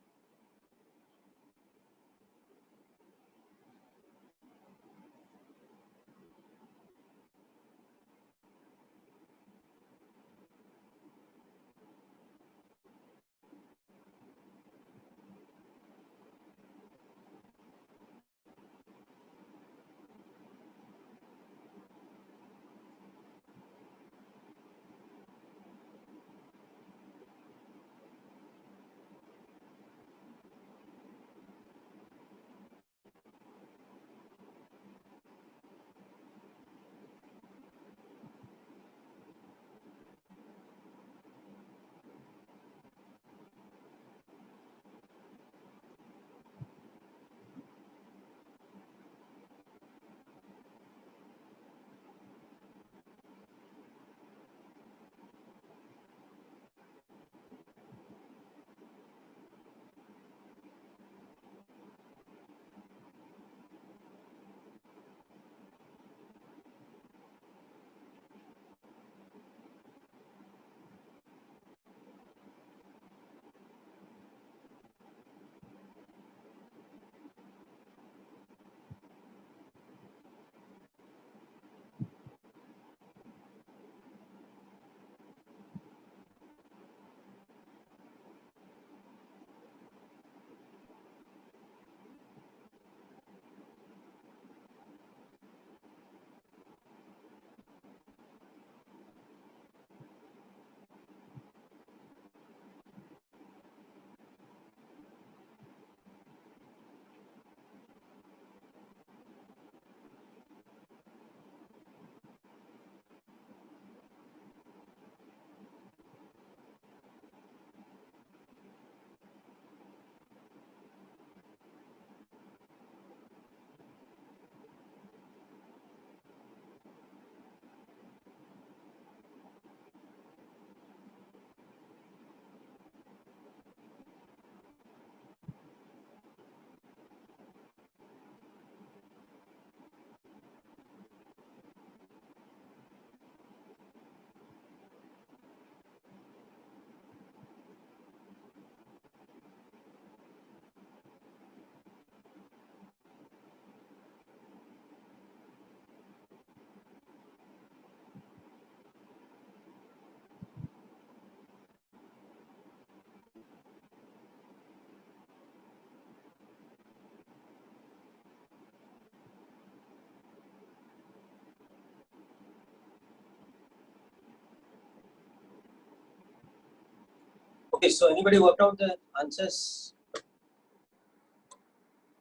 S1: Okay, so anybody worked out the answers?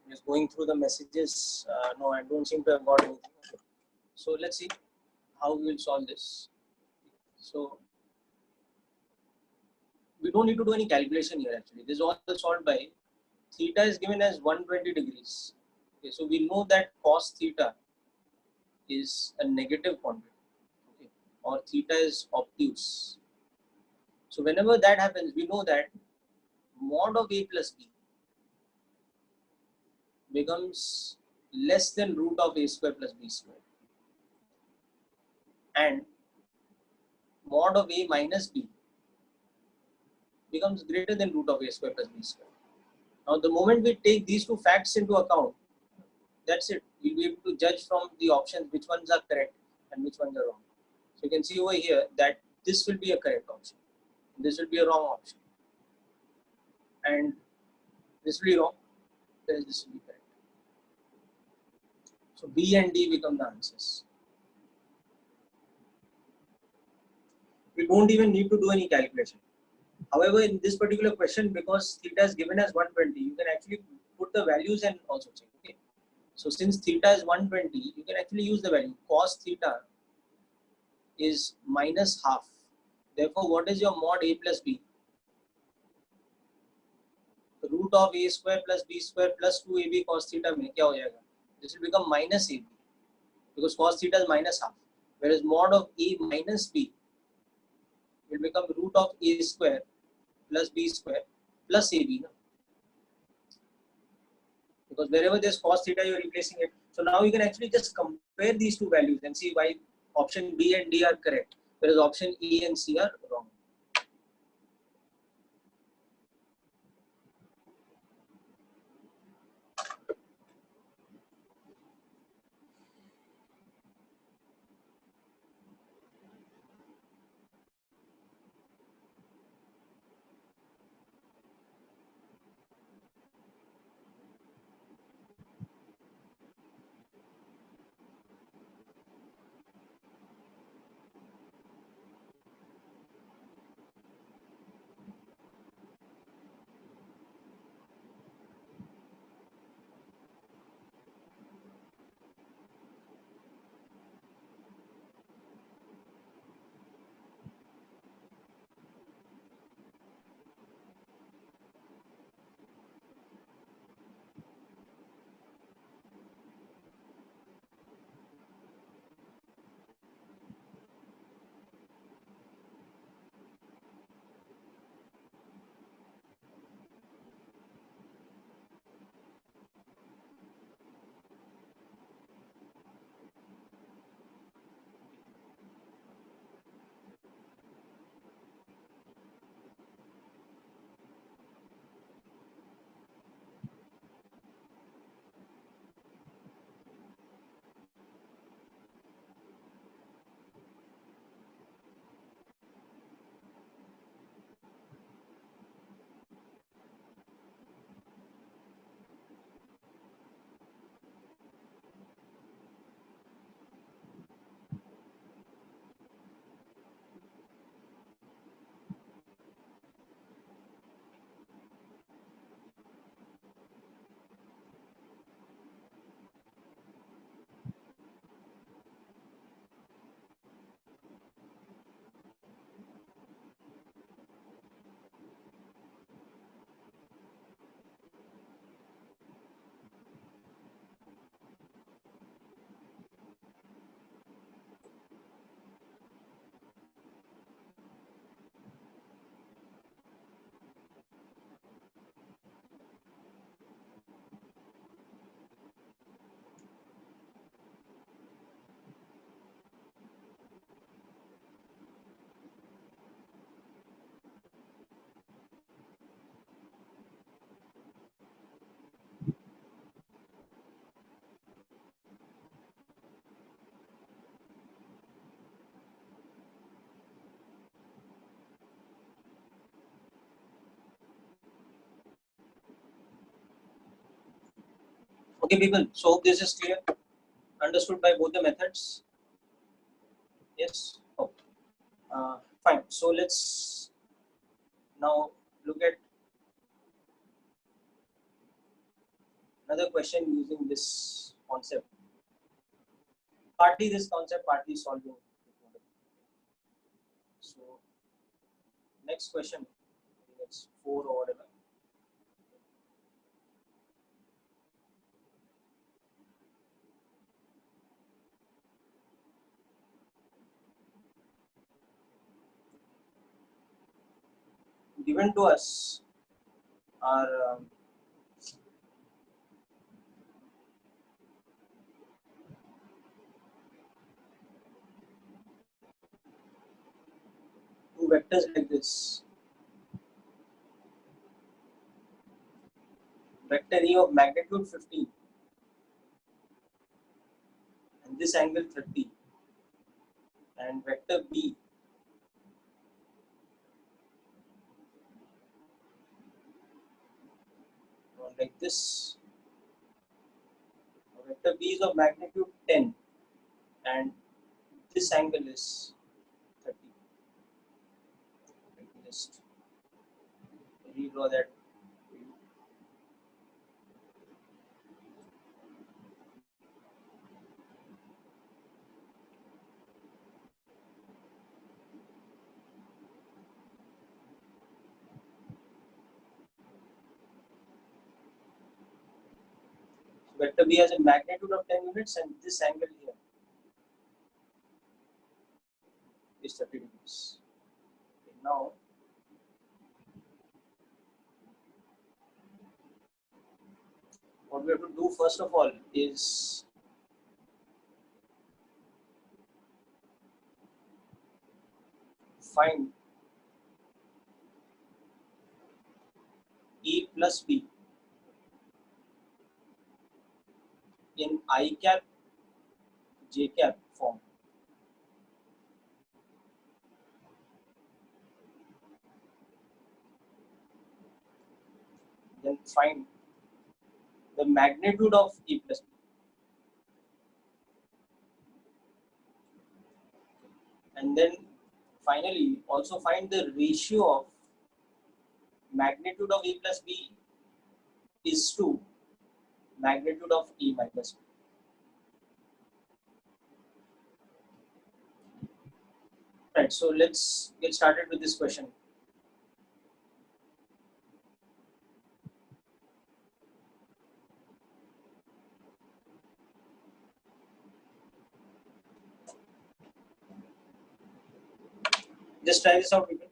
S1: Just going through the messages. No, I don't seem to have got anything. Okay. So let's see how we will solve this. So we don't need to do any calculation here actually. This is all solved by theta is given as 120 degrees. Okay, so we know that cos theta is a negative quantity, okay, or theta is obtuse. So whenever that happens, we know that mod of a plus b becomes less than root of a square plus b square, and mod of a minus b becomes greater than root of a square plus b square. Now the moment we take these two facts into account, that's it. We'll be able to judge from the options which ones are correct and which ones are wrong. So you can see over here that this will be a correct option, this will be a wrong option, and this will be wrong, this will be correct. So B and D become the answers. We don't even need to do any calculation. However, in this particular question, because theta is given as 120, you can actually put the values and also check. Okay. So since theta is 120, you can actually use the value. Cos theta is minus half. Therefore, what is your mod a plus b? Root of a square plus b square plus 2ab cos theta में क्या हो जाएगा? This will become minus ab because cos theta is minus half. Whereas mod of a minus b will become root of a square plus b square plus ab. No? Because wherever there's cos theta, you're replacing it. So now you can actually just compare these two values and see why option B and D are correct, whereas option E and C are wrong. Okay, people. So hope this is clear. Understood by both the methods. Yes. Okay. Fine. So let's now look at another question using this concept. Partly this concept, partly solving. So next question, I think it's 4 or whatever. Given to us are two vectors like this. Vector E of magnitude 15 and this angle 30, and vector B like this. Vector B is of magnitude 10 and this angle is 30. Let me just redraw that. Vector B has a magnitude of 10 units and this angle here is 30 degrees. Okay, now what we have to do first of all is find E plus B in I cap J cap form. Then find the magnitude of E plus B. And then finally also find the ratio of magnitude of E plus B is to magnitude of E minus B. Right, so let's get started with this question. Just try this out, people.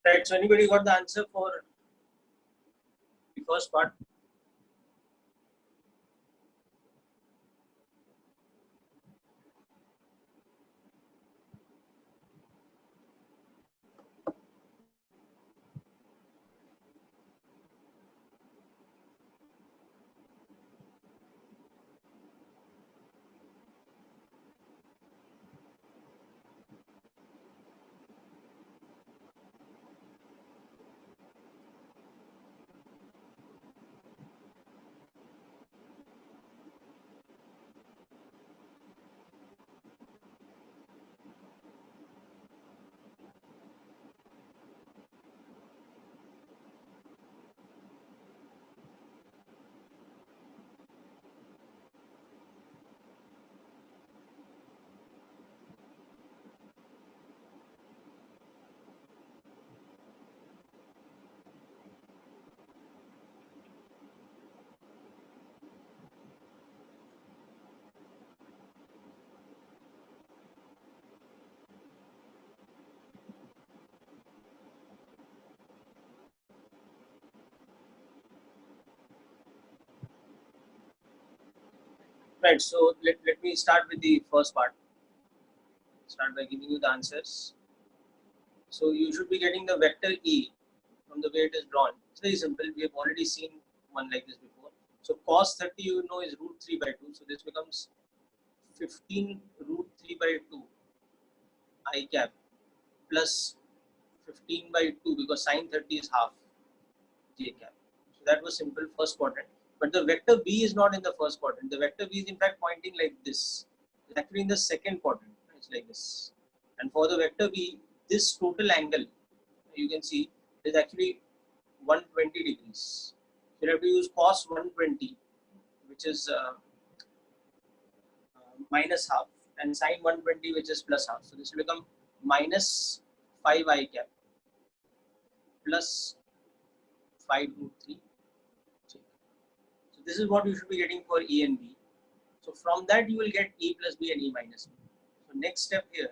S1: Right. So anybody got the answer for the first part? Right. So let me start with the first part. Start by giving you the answers. So you should be getting the vector E from the way it is drawn. It's very simple. We have already seen one like this before. So cos 30 you know is root 3 by 2. So this becomes 15 root 3 by 2 I cap plus 15 by 2 because sine 30 is half j cap. So that was simple first quadrant. But the vector B is not in the first quadrant. The vector B is in fact pointing like this. It's actually in the second quadrant. It's like this. And for the vector B, this total angle you can see is actually 120 degrees. So you have to use cos 120, which is minus half, and sine 120, which is plus half. So this will become minus 5 I cap plus 5 root 3. So this is what you should be getting for E and B. So from that you will get E plus B and E minus B. So next step here,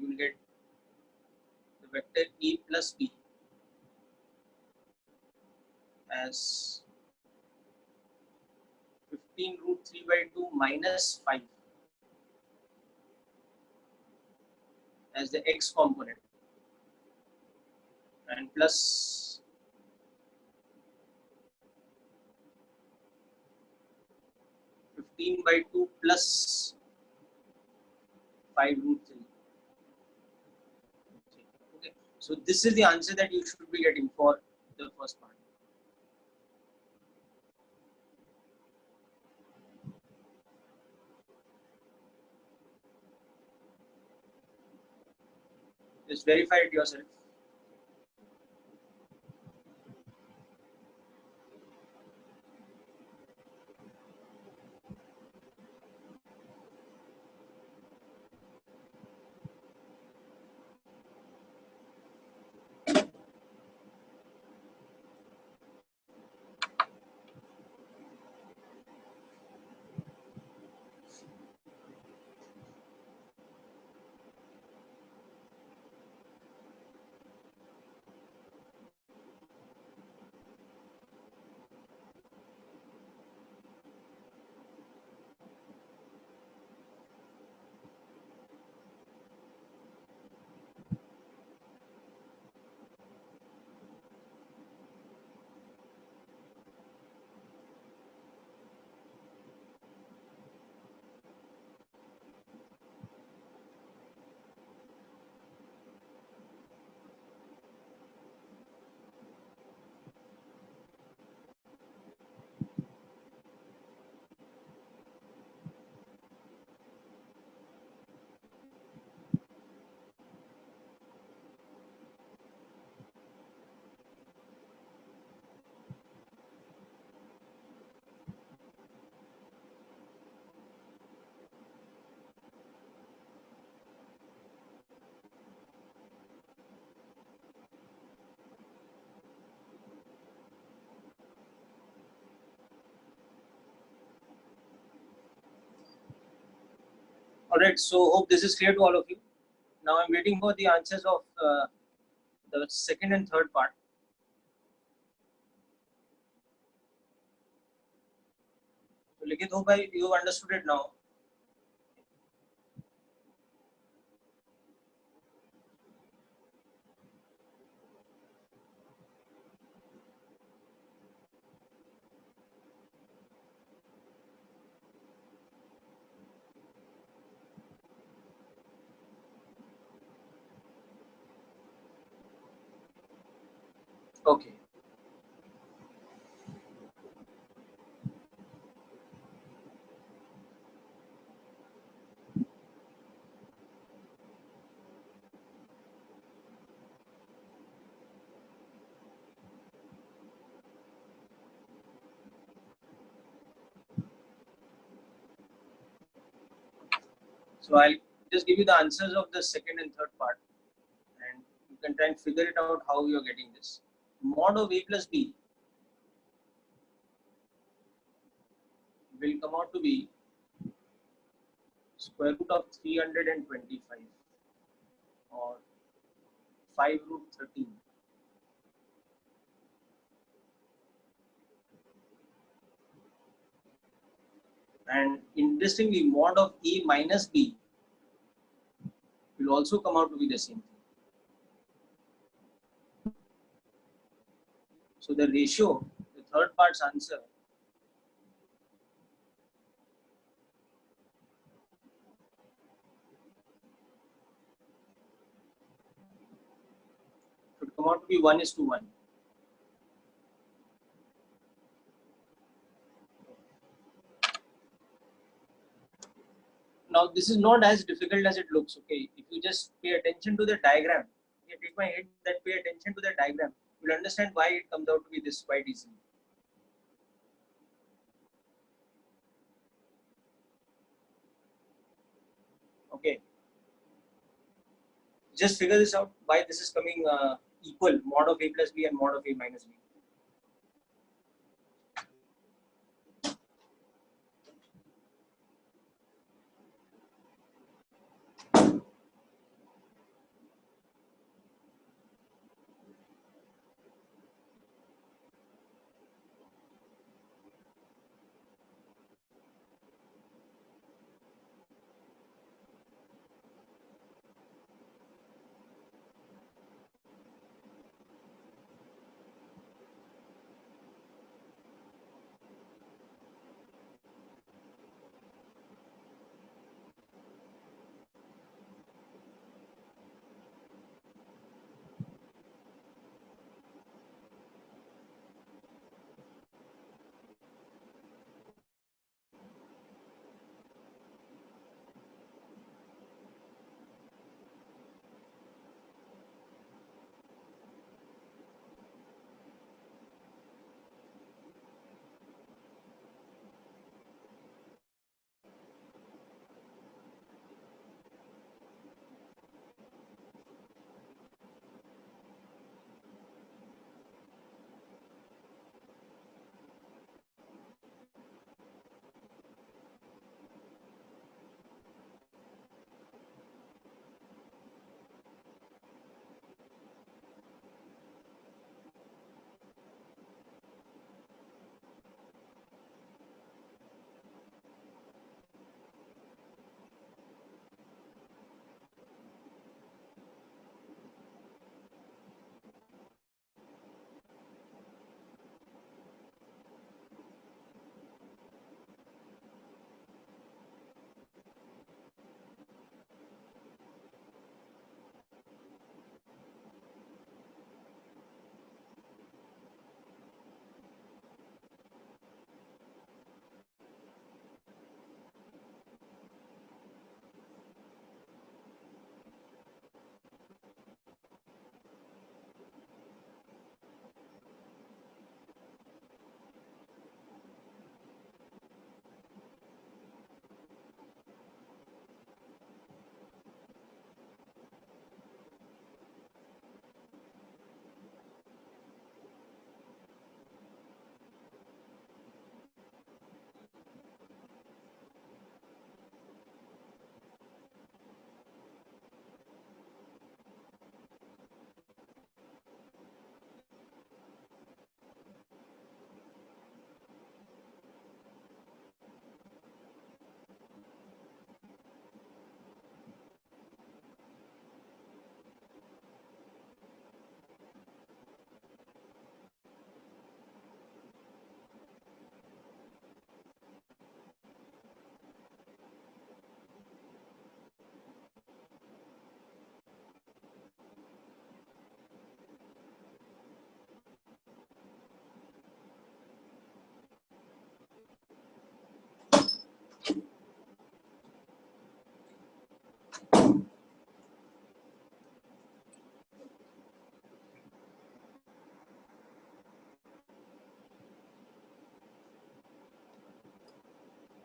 S1: you will get the vector E plus B as 15 root 3 by 2 minus 5 as the x component, and plus 15 by 2 plus 5 root 3. Okay, so this is the answer that you should be getting for the first part. Just verify it yourself. All right, so hope this is clear to all of you. Now I'm waiting for the answers of the second and third part. So Likit, hope you understood it now. Okay. So I'll just give you the answers of the second and third part, and you can try and figure it out how you're getting this. Mod of a plus b will come out to be square root of 325 or 5 root 13. And interestingly, mod of a minus b will also come out to be the same thing. So the ratio, the third part's answer, should come out to be 1:1. Now this is not as difficult as it looks. Okay, if you just pay attention to the diagram, okay, take my head that pay attention to the diagram, you'll understand why it comes out to be this quite easily. Okay, just figure this out why this is coming equal, mod of a plus b and mod of a minus b.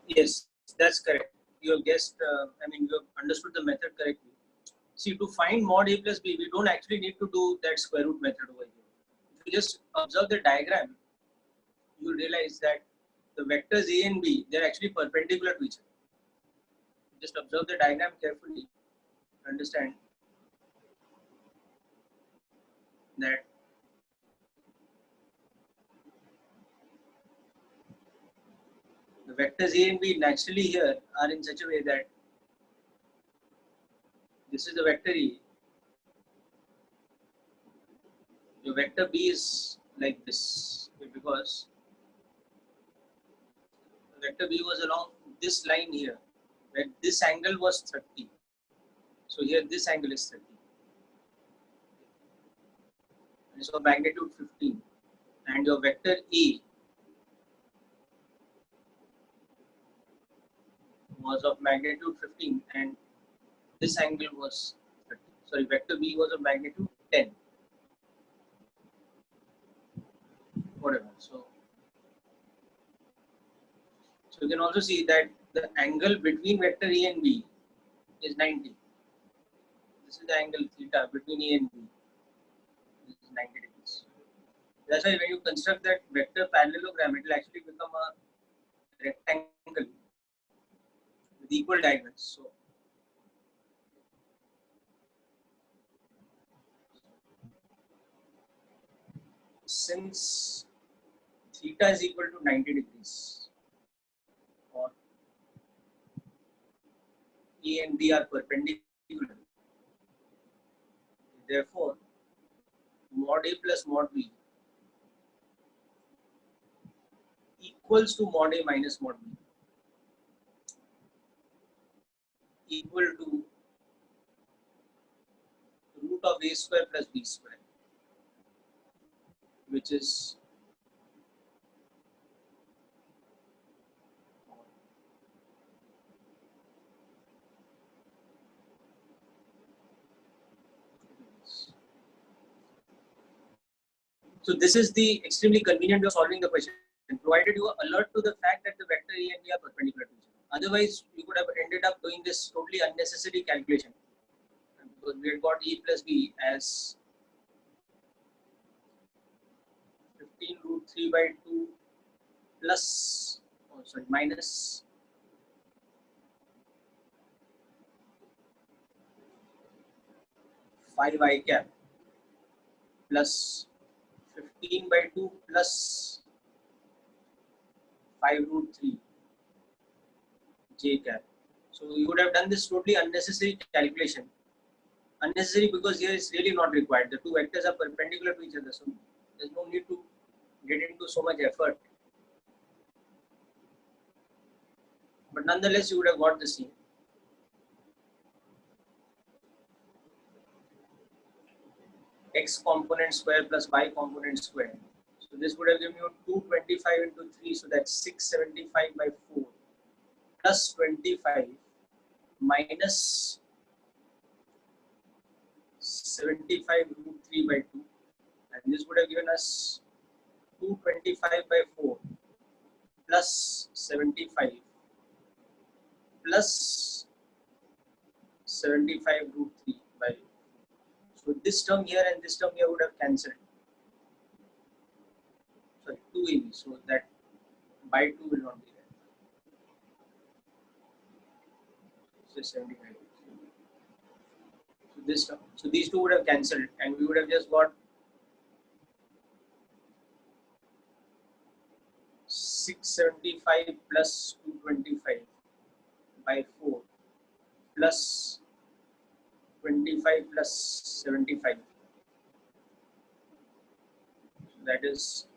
S1: Yes, that's correct. You have guessed, you have understood the method correctly. See, to find mod A plus B, we don't actually need to do that square root method over here. If you just observe the diagram, you realize that the vectors A and B, they are actually perpendicular to each other. Just observe the diagram carefully, understand that the vectors A and B naturally here are in such a way that this is the vector E. Your vector B is like this because the vector B was along this line here, where this angle was 30. So here this angle is 30. And so magnitude 15. And your vector E was of magnitude 15 and this angle was 30. Sorry, vector B was of magnitude 10. Whatever. So you can also see that the angle between vector E and B is 90. This is the angle theta between E and B. This is 90 degrees. That's why when you construct that vector parallelogram, it will actually become a rectangle with equal diagonals. So since theta is equal to 90 degrees, or A and B are perpendicular, therefore mod A plus mod B equals to mod A minus mod B, equal to root of A square plus B square, which is so this is the extremely convenient way of solving the question, provided you are alert to the fact that the vector A and B are perpendicular to each other. Otherwise, you could have ended up doing this totally unnecessary calculation, because we had got E plus B as 15 root 3 by 2 plus, minus 5 I cap plus 15 by 2 plus 5 root 3 j cap. So you would have done this totally unnecessary calculation. Unnecessary because here it's really not required. The two vectors are perpendicular to each other, so there's no need to get into so much effort. But nonetheless, you would have got the same. X component square plus y component square. So this would have given you 225 into 3, so that's 675 by 4 plus 25 minus 75 root 3 by 2, and this would have given us 225 by 4 plus 75 plus 75 root 3 by 2. So this term here and this term here would have cancelled. Sorry, 2ab, so that by 2 will not be there. So 75. So this term, so these two would have cancelled, and we would have just got 675 plus 225 by 4 plus 25 plus 75. So that is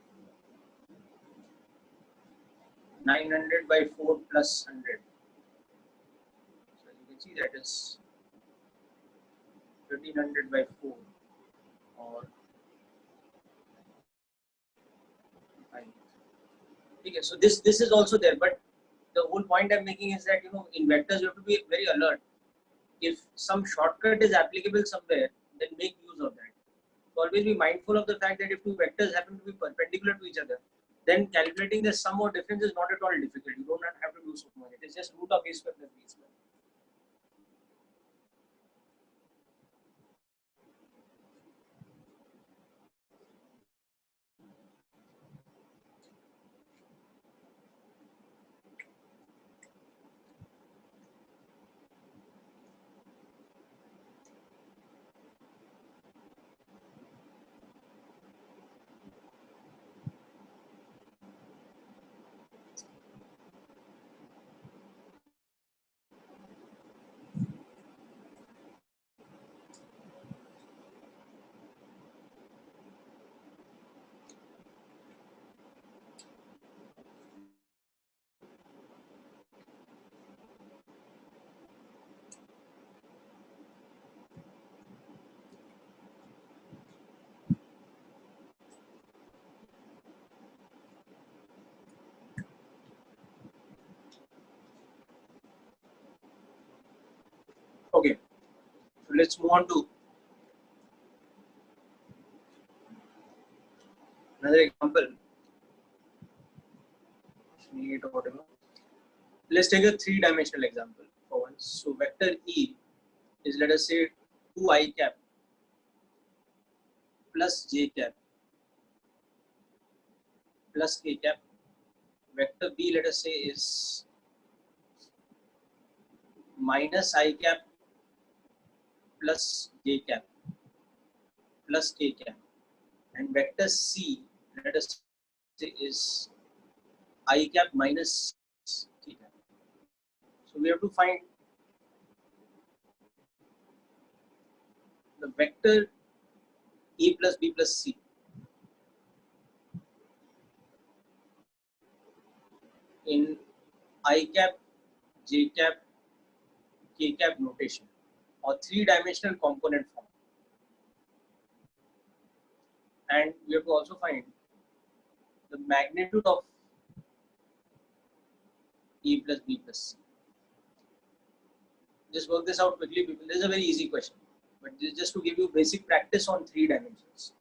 S1: 900 by 4 plus 100. So you can see that is 1300 by 4 or 5. Okay, so this is also there, but the whole point I'm making is that in vectors you have to be very alert. If some shortcut is applicable somewhere, then make use of that. So always be mindful of the fact that if two vectors happen to be perpendicular to each other, then calculating the sum or difference is not at all difficult. You don't have to do so much. It is just root of a square plus b square. Okay, so let's move on to another example. Or whatever. Let's take a three-dimensional example for once. So vector E is, let us say, 2i cap plus j cap plus k cap. Vector B, let us say, is minus I cap plus j cap plus k cap. And vector C, let us say, is I cap minus k cap. So we have to find the vector E plus B plus C in I cap, j cap, k cap notation or three-dimensional component form. And we have to also find the magnitude of E plus B plus C. Just work this out quickly, people. This is a very easy question, but this is just to give you basic practice on three dimensions.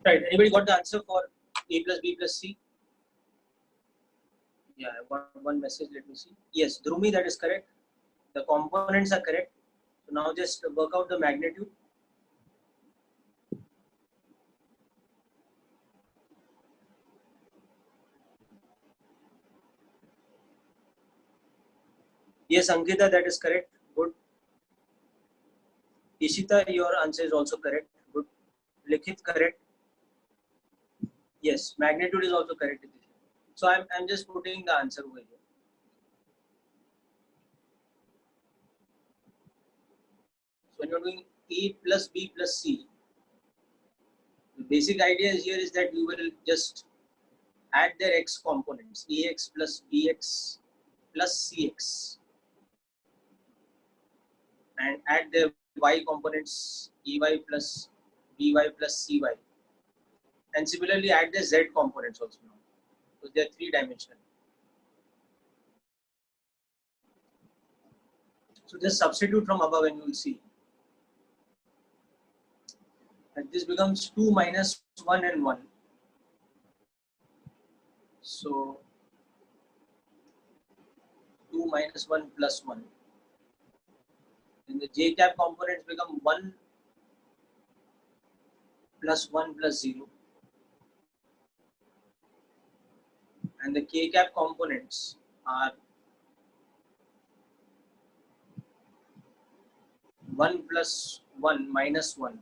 S1: Right. Anybody got the answer for A plus B plus C? Yeah, I got one message. Let me see. Yes, Dhrumi, that is correct. The components are correct. So now just work out the magnitude. Yes, Ankita, that is correct. Good. Ishita, your answer is also correct. Good. Likhit, correct. Yes, magnitude is also correct. So I'm just putting the answer over here. So when you're doing A plus B plus C, the basic idea here is that you will just add their x components, ax plus bx plus cx, and add their y components, ey plus by plus cy, and similarly add the z components also now, because they are three-dimensional. So just substitute from above and you will see. And this becomes 2 minus 1 and 1. So 2 minus 1 plus 1. Then the j cap components become 1 plus 1 plus 0. And the k cap components are 1 plus 1 minus 1.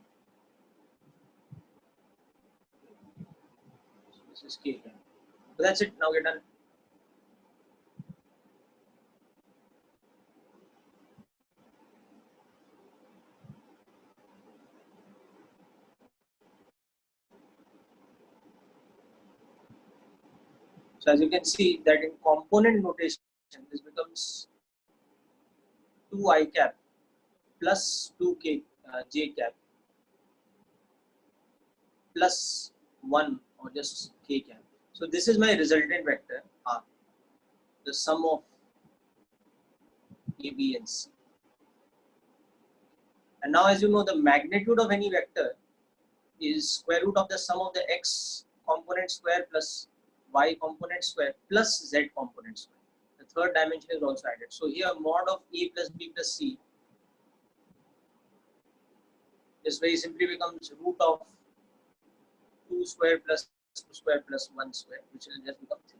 S1: So this is k cap. So that's it. Now we're done. So as you can see that in component notation, this becomes 2 I cap plus 2 j cap plus 1 or just k cap. So this is my resultant vector R, the sum of A, B and C. And now as you know, the magnitude of any vector is square root of the sum of the x component square plus y component square plus z component square. The third dimension is also added. So here mod of A plus B plus C just very simply becomes root of 2 square plus 2 square plus 1 square, which will just become 3.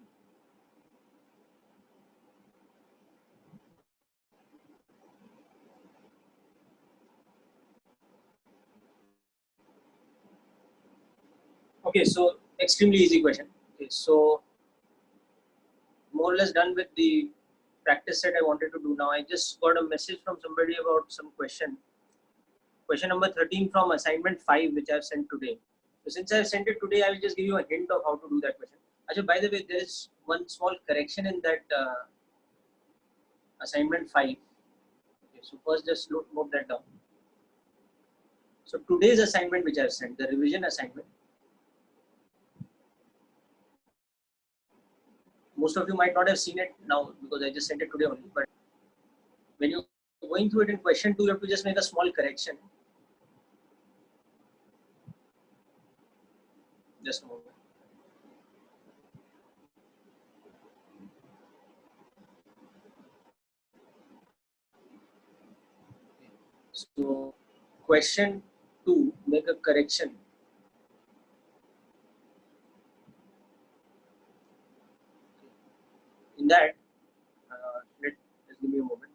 S1: Okay, so extremely easy question. Okay, so more or less done with the practice set I wanted to do. Now I just got a message from somebody about some question. Question number 13 from assignment 5, which I've sent today. So since I've sent it today, I will just give you a hint of how to do that question. Actually, by the way, there is one small correction in that assignment 5. Okay, so first just note that down. So today's assignment which I've sent, the revision assignment, most of you might not have seen it now because I just sent it today only, but when you're going through it in question 2, you have to just make a small correction. Just a moment. So question 2, make a correction. In that, just give me a moment.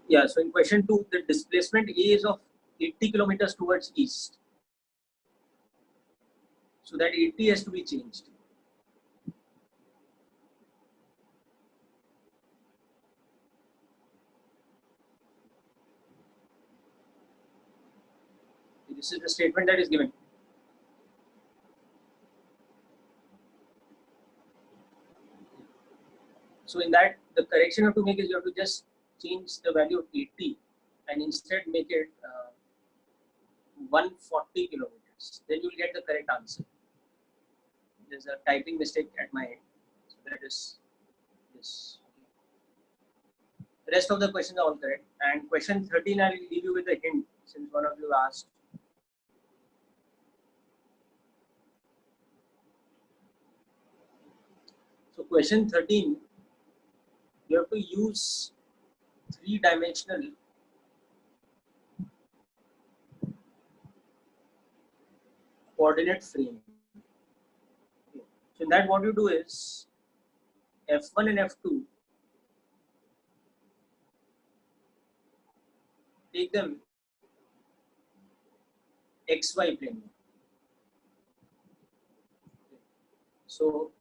S1: Yeah, so in question 2, the displacement A is of 80 kilometers towards east. So that 80 has to be changed. This is the statement that is given. So in that, the correction you have to make is you have to just change the value of 80 and instead make it 140 kilometers. Then you will get the correct answer. There's a typing mistake at my end. So that is this. The rest of the questions are all correct. And question 13, I will leave you with a hint since one of you asked. So question 13, you have to use three-dimensional coordinate frame. Okay. So in that, what you do is F1 and F2, take them XY plane. So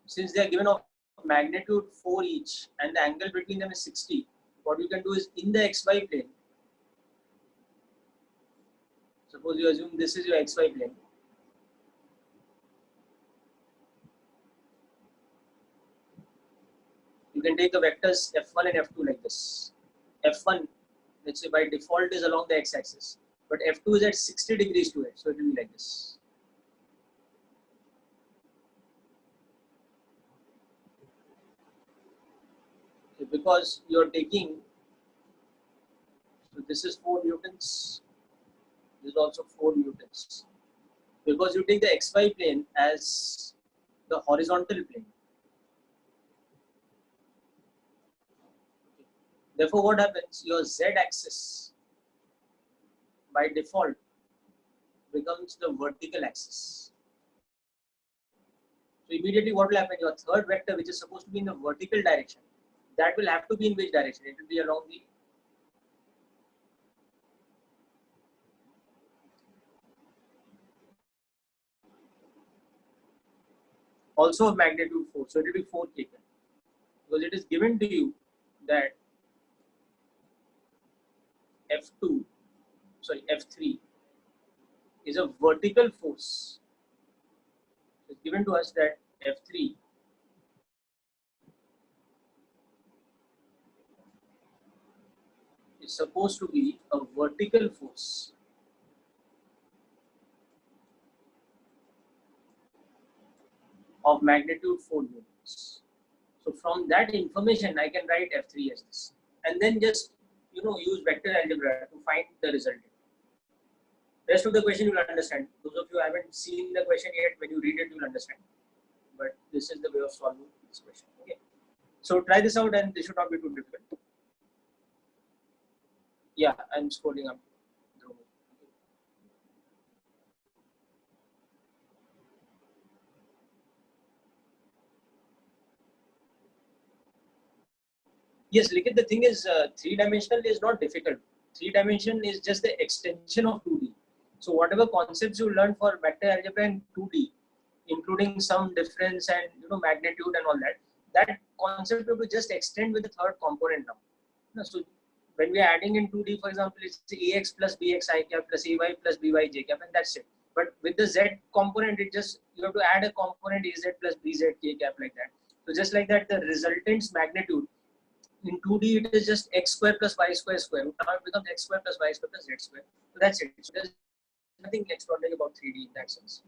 S1: since they are given of magnitude 4 each and the angle between them is 60, what you can do is in the XY plane, suppose you assume this is your XY plane, you can take the vectors F1 and F2 like this. F1, let's say by default, is along the x-axis, but F2 is at 60 degrees to it, so it will be like this. So because you are taking, so this is 4 newtons, this is also 4 newtons. Because you take the XY plane as the horizontal plane. Therefore, what happens? Your z-axis by default becomes the vertical axis. So immediately what will happen? Your third vector, which is supposed to be in the vertical direction, that will have to be in which direction? It will be along the also of magnitude 4. So it will be 4 kN. Because it is given to you that F3 is a vertical force. It's given to us that F3 is supposed to be a vertical force of magnitude 4 newtons. So from that information, I can write F3 as this, and then just use vector algebra to find the result. Rest of the question you will understand. Those of you who haven't seen the question yet, when you read it, you will understand. But this is the way of solving this question. Okay. So try this out, and this should not be too difficult. Yeah, I'm scrolling up. Yes, Likit, the thing is, three-dimensional is not difficult. Three-dimension is just the extension of 2D. So whatever concepts you learn for vector algebra in 2D, including some difference and magnitude and all that, that concept will just extend with the third component now. So when we are adding in 2D, for example, it's ax plus bx I cap plus ay plus by j cap, and that's it. But with the z component, it just you have to add a component az plus bz k cap like that. So just like that, the resultant's magnitude in 2D it is just x square plus y square square. Now it becomes x square plus y square plus z square. So that's it. So there's nothing extraordinary about 3D in that sense.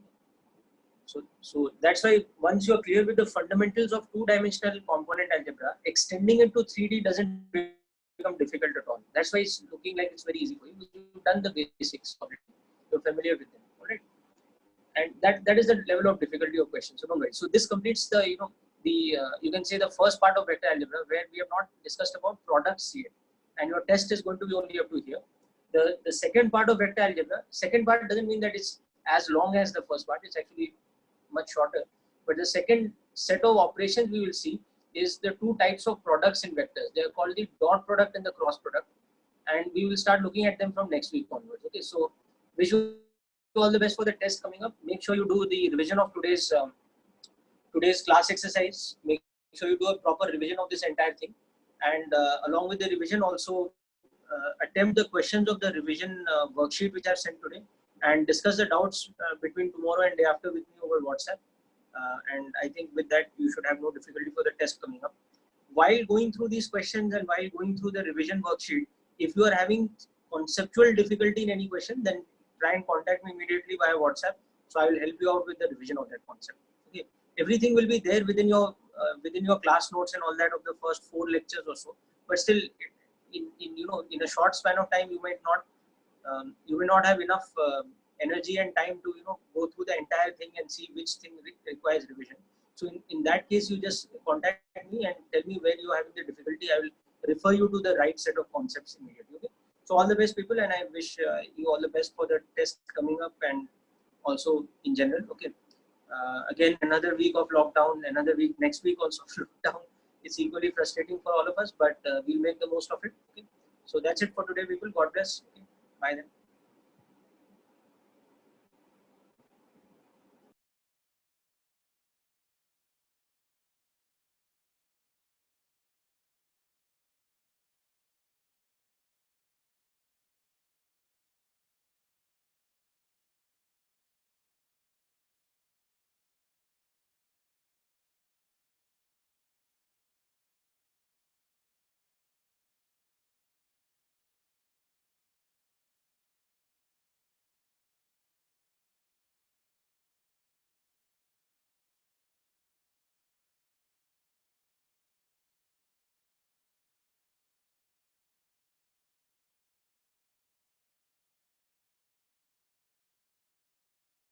S1: So that's why once you're clear with the fundamentals of two-dimensional component algebra, extending it to 3D doesn't become difficult at all. That's why it's looking like it's very easy for you. You've done the basics of it. You're familiar with them, all right? And that is the level of difficulty of question. So don't worry. So this completes the you can say the first part of vector algebra, where we have not discussed about products yet, and your test is going to be only up to here. The second part of vector algebra, second part doesn't mean that it's as long as the first part. It's actually much shorter. But the second set of operations we will see is the two types of products in vectors. They are called the dot product and the cross product, and we will start looking at them from next week onwards. Okay, so wish you all the best for the test coming up. Make sure you do the revision of today's class exercise. Make sure you do a proper revision of this entire thing, and along with the revision, also attempt the questions of the revision worksheet which I've sent today, and discuss the doubts between tomorrow and day after with me over WhatsApp. And I think with that, you should have no difficulty for the test coming up. While going through these questions and while going through the revision worksheet, if you are having conceptual difficulty in any question, then try and contact me immediately via WhatsApp. So I will help you out with the revision of that concept. Okay. Everything will be there within your class notes and all that of the first 4 lectures or so. But still, in a short span of time, you may not have enough energy and time to go through the entire thing and see which thing requires revision. So in that case, you just contact me and tell me where you are having the difficulty. I will refer you to the right set of concepts immediately. Okay. So all the best, people, and I wish you all the best for the test coming up and also in general. Okay. Again, another week of lockdown, another week next week also of lockdown. It's equally frustrating for all of us, but we'll make the most of it. Okay. So that's it for today, people. God bless. Okay. Bye then.